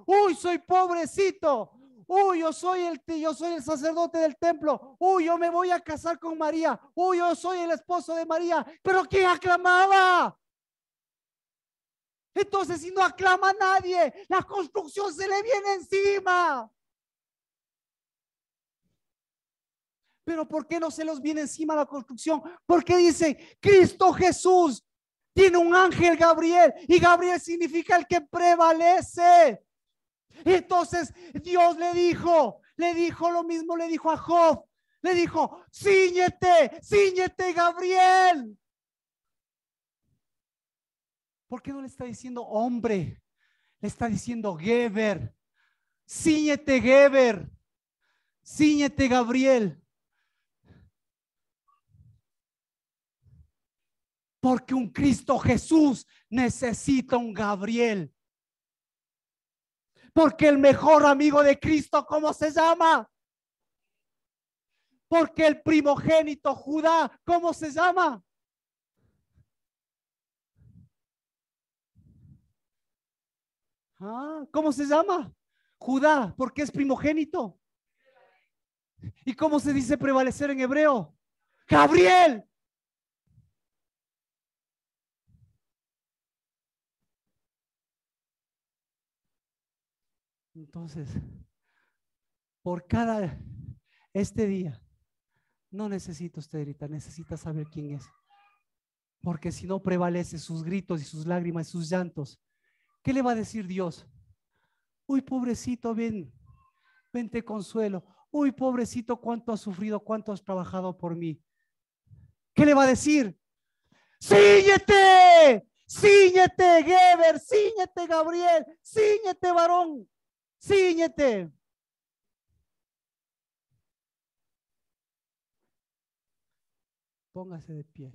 Uy, soy pobrecito. Uy, yo soy el sacerdote del templo. Uy, yo me voy a casar con María. Uy, yo soy el esposo de María. Pero ¿quién aclamaba? Entonces, si no aclama a nadie, la construcción se le viene encima. Pero ¿por qué no se los viene encima la construcción? Porque dice, Cristo Jesús tiene un ángel Gabriel, y Gabriel significa el que prevalece. Entonces Dios le dijo lo mismo, le dijo a Job, le dijo, cíñete Gabriel. ¿Por qué no le está diciendo hombre? Le está diciendo Geber, cíñete Geber, cíñete Gabriel. Porque un Cristo Jesús necesita un Gabriel. Porque el mejor amigo de Cristo, ¿cómo se llama? Porque el primogénito Judá, ¿cómo se llama? ¿Cómo se llama? Judá, porque es primogénito. ¿Y cómo se dice prevalecer en hebreo? Gabriel. Entonces, por cada este día, no necesita usted gritar, necesita saber quién es. Porque si no prevalece sus gritos y sus lágrimas y sus llantos, ¿qué le va a decir Dios? Uy, pobrecito, ven, vente consuelo. Uy, pobrecito, cuánto has sufrido, cuánto has trabajado por mí. ¿Qué le va a decir? ¡Cíñete! ¡Cíñete, Geber! ¡Cíñete, Gabriel! ¡Cíñete, varón! ¡Cíñete! Póngase de pie.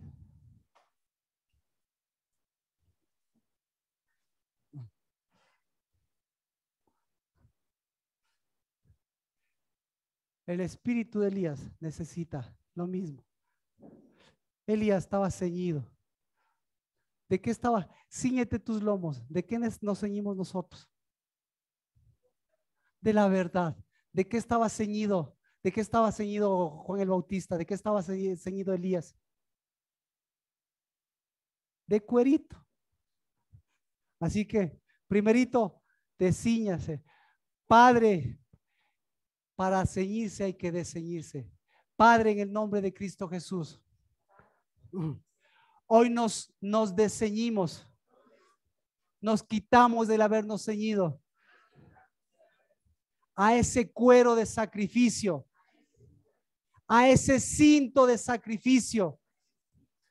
El espíritu de Elías necesita lo mismo. Elías estaba ceñido. ¿De qué estaba? Cíñete tus lomos. ¿De qué nos ceñimos nosotros? De la verdad. ¿De qué estaba ceñido? ¿De qué estaba ceñido Juan el Bautista? ¿De qué estaba ceñido Elías? De cuerito. Así que, primerito, descíñase. Padre, para ceñirse hay que desceñirse. Padre, en el nombre de Cristo Jesús, hoy nos desceñimos, nos quitamos del habernos ceñido a ese cuero de sacrificio, a ese cinto de sacrificio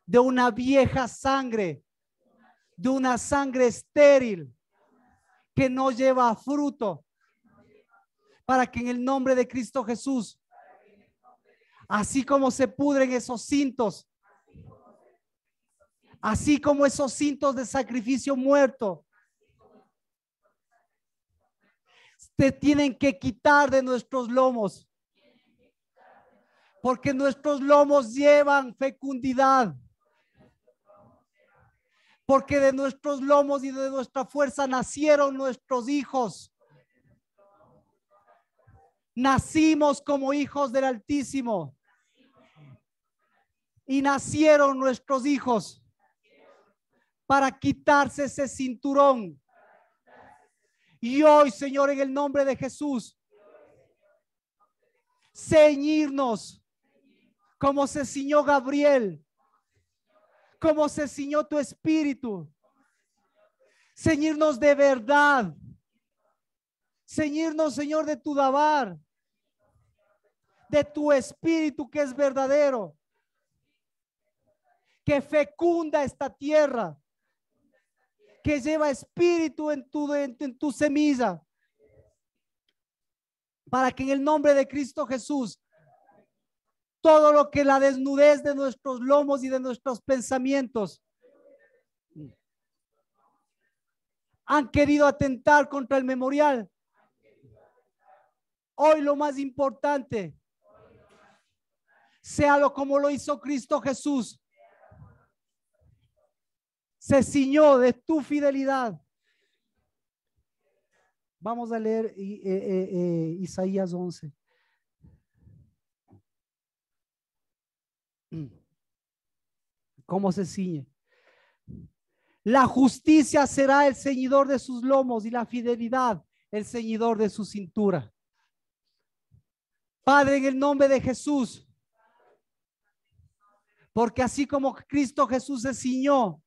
de una vieja sangre, de una sangre estéril que no lleva fruto, para que en el nombre de Cristo Jesús, así como se pudren esos cintos, así como esos cintos de sacrificio muerto, se tienen que quitar de nuestros lomos, porque nuestros lomos llevan fecundidad, porque de nuestros lomos y de nuestra fuerza nacieron nuestros hijos. Nacimos como hijos del Altísimo y nacieron nuestros hijos para quitarse ese cinturón. Y hoy, Señor, en el nombre de Jesús, ceñirnos como se ciñó Gabriel, como se ciñó tu espíritu, ceñirnos de verdad, ceñirnos, Señor, de tu dabar, de tu espíritu que es verdadero, que fecunda esta tierra, que lleva espíritu en tu semilla, para que en el nombre de Cristo Jesús, todo lo que la desnudez de nuestros lomos y de nuestros pensamientos han querido atentar contra el memorial, hoy lo más importante, sea como lo hizo Cristo Jesús, se ciñó de tu fidelidad. Vamos a leer Isaías 11. ¿Cómo se ciñe? La justicia será el ceñidor de sus lomos y la fidelidad el ceñidor de su cintura. Padre, en el nombre de Jesús, porque así como Cristo Jesús se ciñó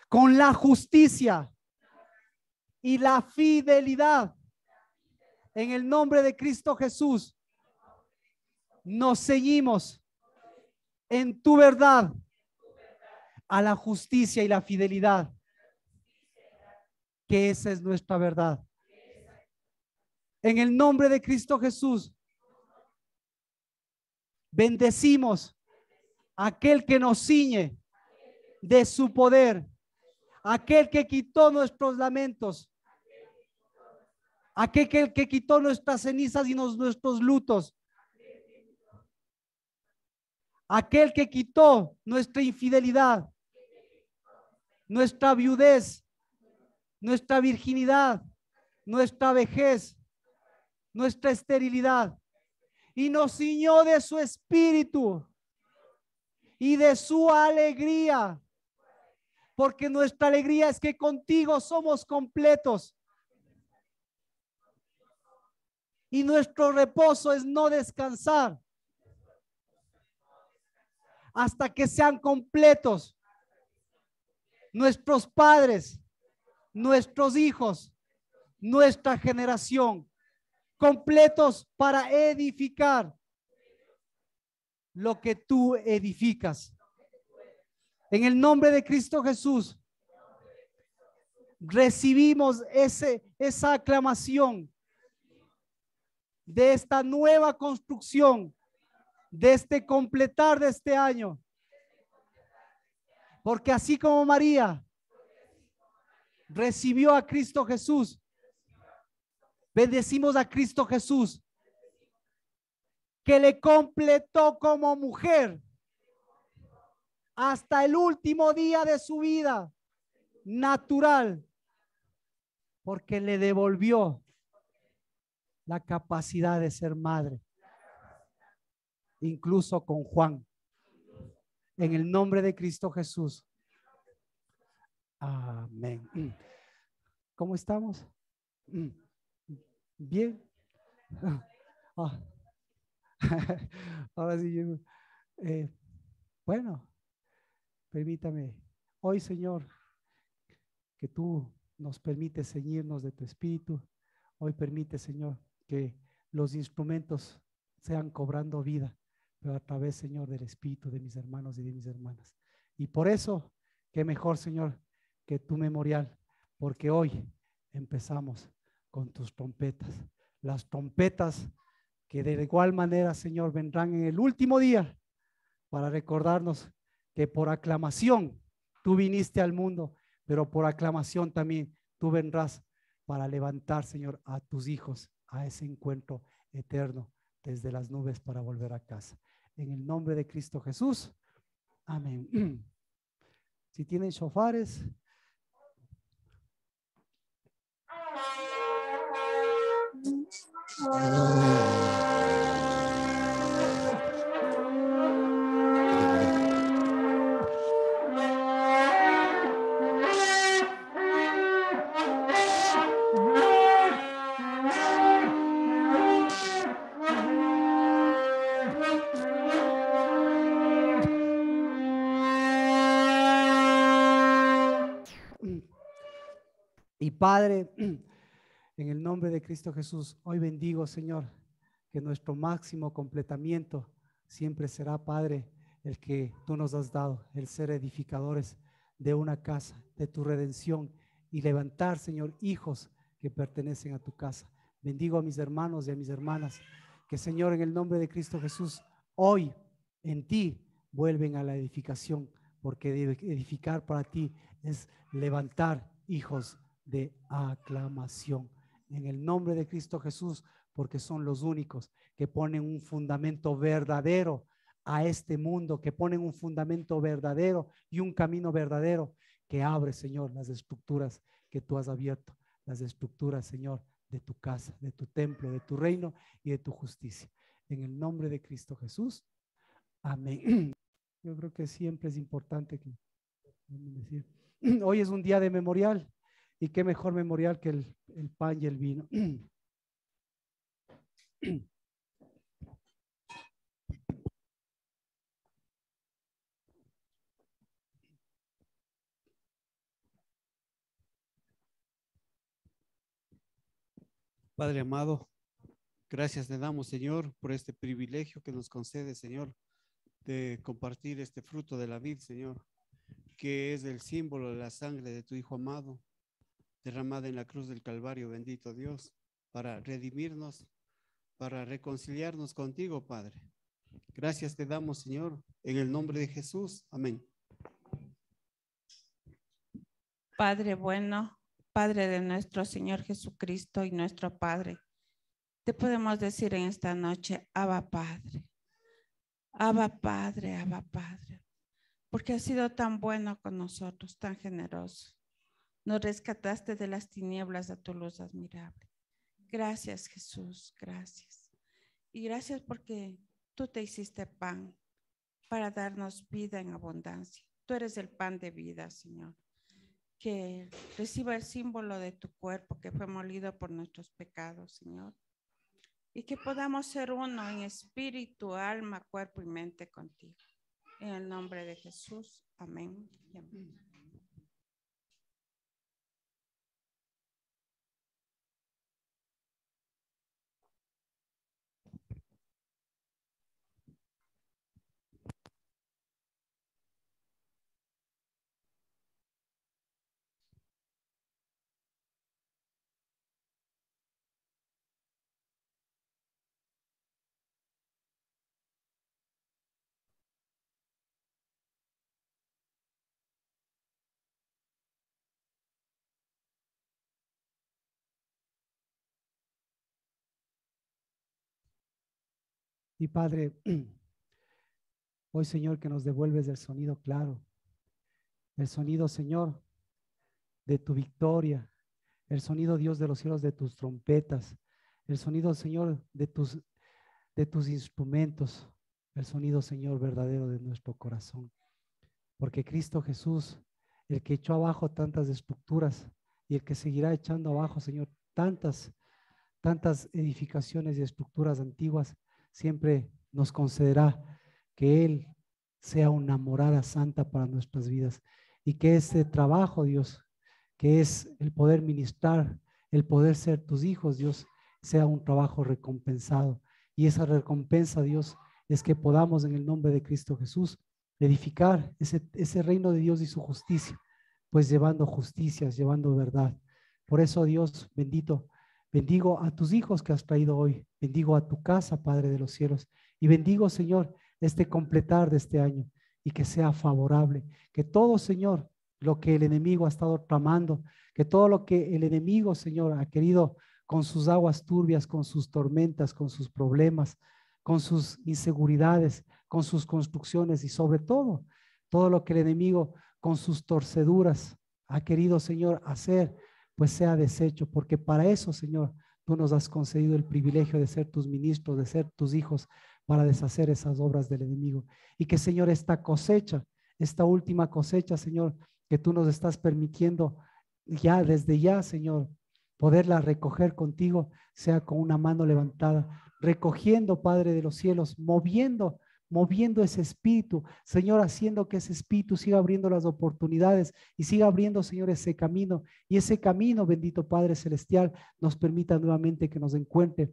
con la justicia y la fidelidad, en el nombre de Cristo Jesús, nos ceñimos en tu verdad a la justicia y la fidelidad, que esa es nuestra verdad. En el nombre de Cristo Jesús, bendecimos aquel que nos ciñe de su poder, aquel que quitó nuestros lamentos, aquel que quitó nuestras cenizas y nuestros lutos, aquel que quitó nuestra infidelidad, nuestra viudez, nuestra virginidad, nuestra vejez, nuestra esterilidad, y nos ciñó de su espíritu y de su alegría, porque nuestra alegría es que contigo somos completos y nuestro reposo es no descansar hasta que sean completos nuestros padres, nuestros hijos, nuestra generación, completos para edificar lo que tú edificas. En el nombre de Cristo Jesús, recibimos esa aclamación de esta nueva construcción, de este completar de este año. Porque así como María recibió a Cristo Jesús, bendecimos a Cristo Jesús, que le completó como mujer hasta el último día de su vida natural, porque le devolvió la capacidad de ser madre, incluso con Juan. En el nombre de Cristo Jesús. Amén. ¿Cómo estamos? Bien. Ahora sí, bueno, permítame. Hoy, Señor, que tú nos permites ceñirnos de tu espíritu. Hoy permite, Señor, que los instrumentos sean cobrando vida, pero a través, Señor, del espíritu de mis hermanos y de mis hermanas. Y por eso, qué mejor, Señor, que tu memorial, porque hoy empezamos con tus trompetas. Las trompetas que de igual manera, Señor, vendrán en el último día para recordarnos que por aclamación tú viniste al mundo, pero por aclamación también tú vendrás para levantar, Señor, a tus hijos a ese encuentro eterno desde las nubes para volver a casa. En el nombre de Cristo Jesús. Amén. Si tienen shofares. Y Padre, en el nombre de Cristo Jesús, hoy bendigo, Señor, que nuestro máximo completamiento siempre será, Padre, el que tú nos has dado, el ser edificadores de una casa, de tu redención y levantar, Señor, hijos que pertenecen a tu casa. Bendigo a mis hermanos y a mis hermanas, que, Señor, en el nombre de Cristo Jesús, hoy en ti vuelven a la edificación, porque edificar para ti es levantar hijos de aclamación. En el nombre de Cristo Jesús, porque son los únicos que ponen un fundamento verdadero a este mundo, que ponen un fundamento verdadero y un camino verdadero que abre, Señor, las estructuras que tú has abierto, las estructuras, Señor, de tu casa, de tu templo, de tu reino y de tu justicia. En el nombre de Cristo Jesús. Amén. Yo creo que siempre es importante que decir, hoy es un día de memorial. Y qué mejor memorial que el pan y el vino. Padre amado, gracias te damos, Señor, por este privilegio que nos concede, Señor, de compartir este fruto de la vid, Señor, que es el símbolo de la sangre de tu Hijo amado, derramada en la cruz del Calvario, bendito Dios, para redimirnos, para reconciliarnos contigo, Padre. Gracias te damos, Señor, en el nombre de Jesús. Amén. Padre bueno, Padre de nuestro Señor Jesucristo y nuestro Padre, te podemos decir en esta noche, Abba Padre, Abba Padre, Abba Padre, porque has sido tan bueno con nosotros, tan generoso. Nos rescataste de las tinieblas a tu luz admirable. Gracias, Jesús, gracias. Y gracias porque tú te hiciste pan para darnos vida en abundancia. Tú eres el pan de vida, Señor. Que reciba el símbolo de tu cuerpo que fue molido por nuestros pecados, Señor. Y que podamos ser uno en espíritu, alma, cuerpo y mente contigo. En el nombre de Jesús. Amén y amén. Y Padre, hoy Señor que nos devuelves el sonido claro, el sonido Señor de tu victoria, el sonido Dios de los cielos de tus trompetas, el sonido Señor de tus instrumentos, el sonido Señor verdadero de nuestro corazón. Porque Cristo Jesús, el que echó abajo tantas estructuras y el que seguirá echando abajo Señor tantas edificaciones y estructuras antiguas, siempre nos concederá que Él sea una morada santa para nuestras vidas y que este trabajo, Dios, que es el poder ministrar, el poder ser tus hijos, Dios, sea un trabajo recompensado. Y esa recompensa, Dios, es que podamos en el nombre de Cristo Jesús edificar ese reino de Dios y su justicia, pues llevando justicias, llevando verdad. Por eso, Dios bendito, bendigo a tus hijos que has traído hoy. Bendigo a tu casa, Padre de los cielos. Y bendigo, Señor, este completar de este año y que sea favorable. Que todo, Señor, lo que el enemigo ha estado tramando, que todo lo que el enemigo, Señor, ha querido con sus aguas turbias, con sus tormentas, con sus problemas, con sus inseguridades, con sus construcciones y sobre todo, todo lo que el enemigo con sus torceduras ha querido, Señor, hacer, pues sea deshecho, porque para eso, Señor, tú nos has concedido el privilegio de ser tus ministros, de ser tus hijos, para deshacer esas obras del enemigo. Y que, Señor, esta cosecha, esta última cosecha, Señor, que tú nos estás permitiendo ya, desde ya, Señor, poderla recoger contigo, sea con una mano levantada, recogiendo, Padre de los cielos, moviendo ese espíritu, Señor, haciendo que ese espíritu siga abriendo las oportunidades y siga abriendo, Señor, ese camino. Y ese camino, bendito Padre Celestial, nos permita nuevamente que nos encuentre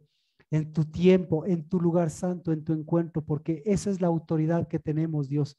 en tu tiempo, en tu lugar santo, en tu encuentro, porque esa es la autoridad que tenemos, Dios.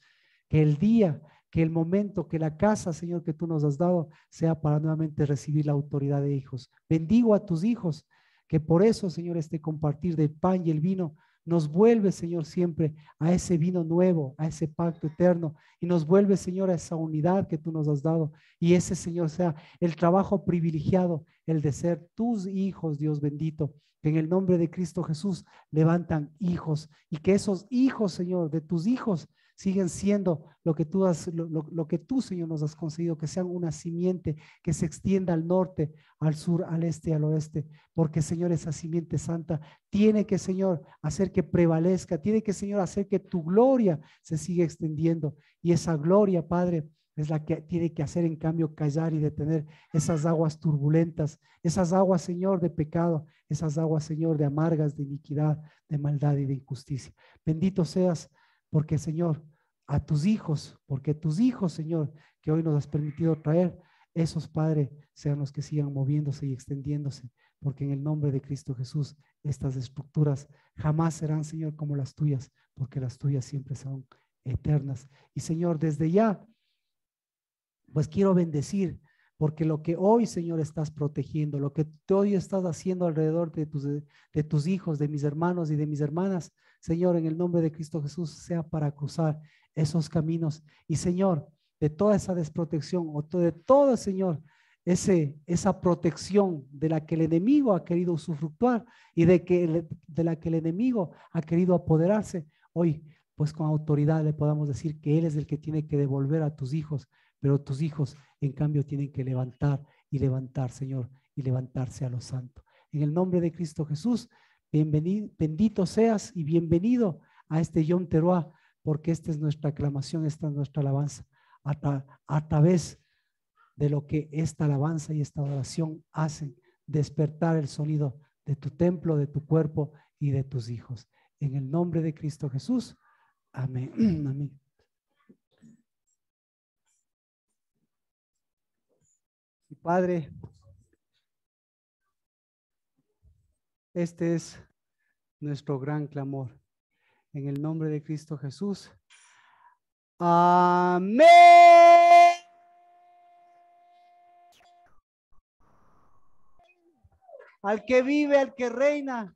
Que el día, que el momento, que la casa, Señor, que tú nos has dado, sea para nuevamente recibir la autoridad de hijos. Bendigo a tus hijos, que por eso, Señor, este compartir del pan y el vino nos vuelve, Señor, siempre a ese vino nuevo, a ese pacto eterno, y nos vuelve, Señor, a esa unidad que tú nos has dado, y ese, Señor, sea el trabajo privilegiado, el de ser tus hijos, Dios bendito, que en el nombre de Cristo Jesús levantan hijos, y que esos hijos, Señor, de tus hijos, siguen siendo lo que tú, Señor, nos has concedido, que sean una simiente que se extienda al norte, al sur, al este y al oeste, porque, Señor, esa simiente santa tiene que, Señor, hacer que prevalezca, tiene que, Señor, hacer que tu gloria se siga extendiendo, y esa gloria, Padre, es la que tiene que hacer, en cambio, callar y detener esas aguas turbulentas, esas aguas, Señor, de pecado, esas aguas, Señor, de amargas, de iniquidad, de maldad y de injusticia. Bendito seas, porque, Señor, a tus hijos, porque tus hijos, Señor, que hoy nos has permitido traer, esos, Padre, sean los que sigan moviéndose y extendiéndose, porque en el nombre de Cristo Jesús, estas estructuras jamás serán, Señor, como las tuyas, porque las tuyas siempre son eternas. Y, Señor, desde ya, pues quiero bendecir, porque lo que hoy, Señor, estás protegiendo, lo que hoy estás haciendo alrededor de tus hijos, de mis hermanos y de mis hermanas, Señor, en el nombre de Cristo Jesús, sea para cruzar esos caminos. Y Señor, de toda esa desprotección o de todo, Señor, esa protección de la que el enemigo ha querido usufructuar y de la que el enemigo ha querido apoderarse, hoy pues con autoridad le podamos decir que Él es el que tiene que devolver a tus hijos, pero tus hijos en cambio tienen que levantar, Señor, y levantarse a lo santo. En el nombre de Cristo Jesús, bendito seas y bienvenido a este Yom Teruah, porque esta es nuestra aclamación, esta es nuestra alabanza, a través de lo que esta alabanza y esta oración hacen, despertar el sonido de tu templo, de tu cuerpo y de tus hijos. En el nombre de Cristo Jesús. Amén. Amén. Y Padre, este es nuestro gran clamor. En el nombre de Cristo Jesús. Amén. Al que vive, al que reina,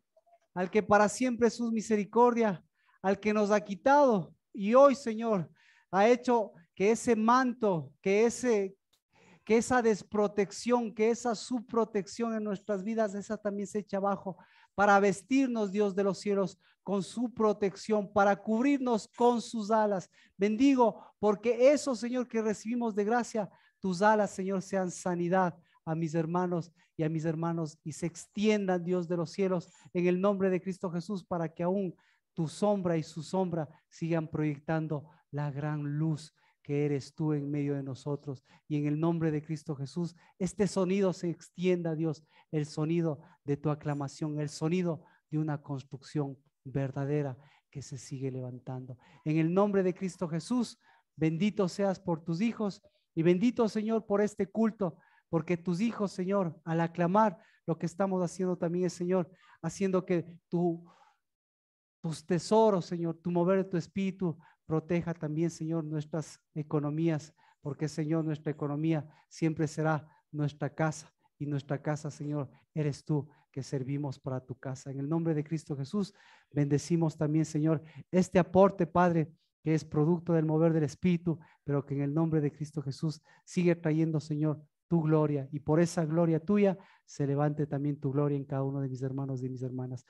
al que para siempre es su misericordia, al que nos ha quitado y hoy, Señor, ha hecho que ese manto, que esa desprotección, que esa subprotección en nuestras vidas, esa también se echa abajo para vestirnos, Dios de los cielos, con su protección, para cubrirnos con sus alas. Bendigo, porque eso, Señor, que recibimos de gracia, tus alas, Señor, sean sanidad a mis hermanos y a mis hermanos y se extiendan, Dios de los cielos, en el nombre de Cristo Jesús, para que aún tu sombra y su sombra sigan proyectando la gran luz que eres tú en medio de nosotros. Y en el nombre de Cristo Jesús, este sonido se extienda, Dios, el sonido de tu aclamación, el sonido de una construcción verdadera que se sigue levantando. En el nombre de Cristo Jesús, bendito seas por tus hijos y bendito, Señor, por este culto, porque tus hijos, Señor, al aclamar, lo que estamos haciendo también es, Señor, haciendo que tus tesoros, Señor, tu mover de tu espíritu proteja también, Señor, nuestras economías, porque, Señor, nuestra economía siempre será nuestra casa y nuestra casa, Señor, eres tú que servimos para tu casa. En el nombre de Cristo Jesús, bendecimos también, Señor, este aporte, Padre, que es producto del mover del espíritu, pero que en el nombre de Cristo Jesús sigue trayendo, Señor, tu gloria y por esa gloria tuya se levante también tu gloria en cada uno de mis hermanos y mis hermanas.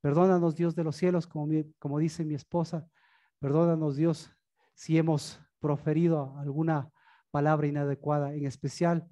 Perdónanos, Dios de los cielos, como dice mi esposa. Perdónanos, Dios, si hemos proferido alguna palabra inadecuada, en especial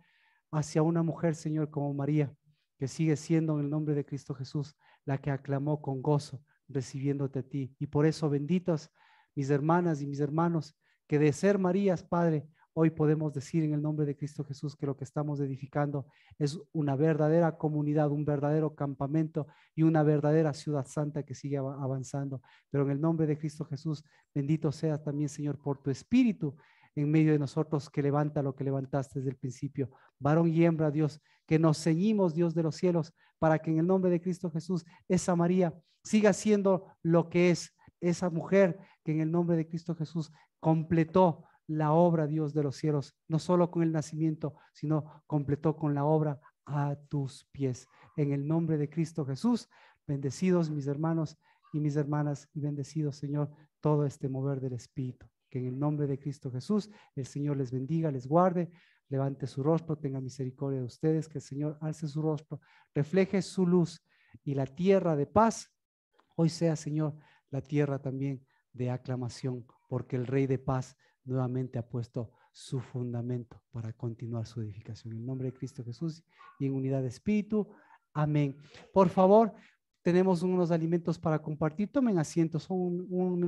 hacia una mujer, Señor, como María, que sigue siendo en el nombre de Cristo Jesús la que aclamó con gozo, recibiéndote a ti. Y por eso, benditos mis hermanas y mis hermanos, que de ser Marías, Padre, hoy podemos decir en el nombre de Cristo Jesús que lo que estamos edificando es una verdadera comunidad, un verdadero campamento y una verdadera ciudad santa que sigue avanzando. Pero en el nombre de Cristo Jesús, bendito seas también, Señor, por tu espíritu en medio de nosotros que levanta lo que levantaste desde el principio. Varón y hembra, Dios, que nos ceñimos, Dios de los cielos, para que en el nombre de Cristo Jesús, esa María siga siendo lo que es, esa mujer que en el nombre de Cristo Jesús completó la obra, Dios de los cielos, no solo con el nacimiento, sino completó con la obra a tus pies. En el nombre de Cristo Jesús, bendecidos mis hermanos y mis hermanas, y bendecidos, Señor, todo este mover del Espíritu. Que en el nombre de Cristo Jesús, el Señor les bendiga, les guarde, levante su rostro, tenga misericordia de ustedes, que el Señor alce su rostro, refleje su luz y la tierra de paz, hoy sea, Señor, la tierra también de aclamación, porque el Rey de paz nuevamente ha puesto su fundamento para continuar su edificación. En el nombre de Cristo Jesús y en unidad de espíritu. Amén. Por favor, tenemos unos alimentos para compartir. Tomen asiento, son un minuto.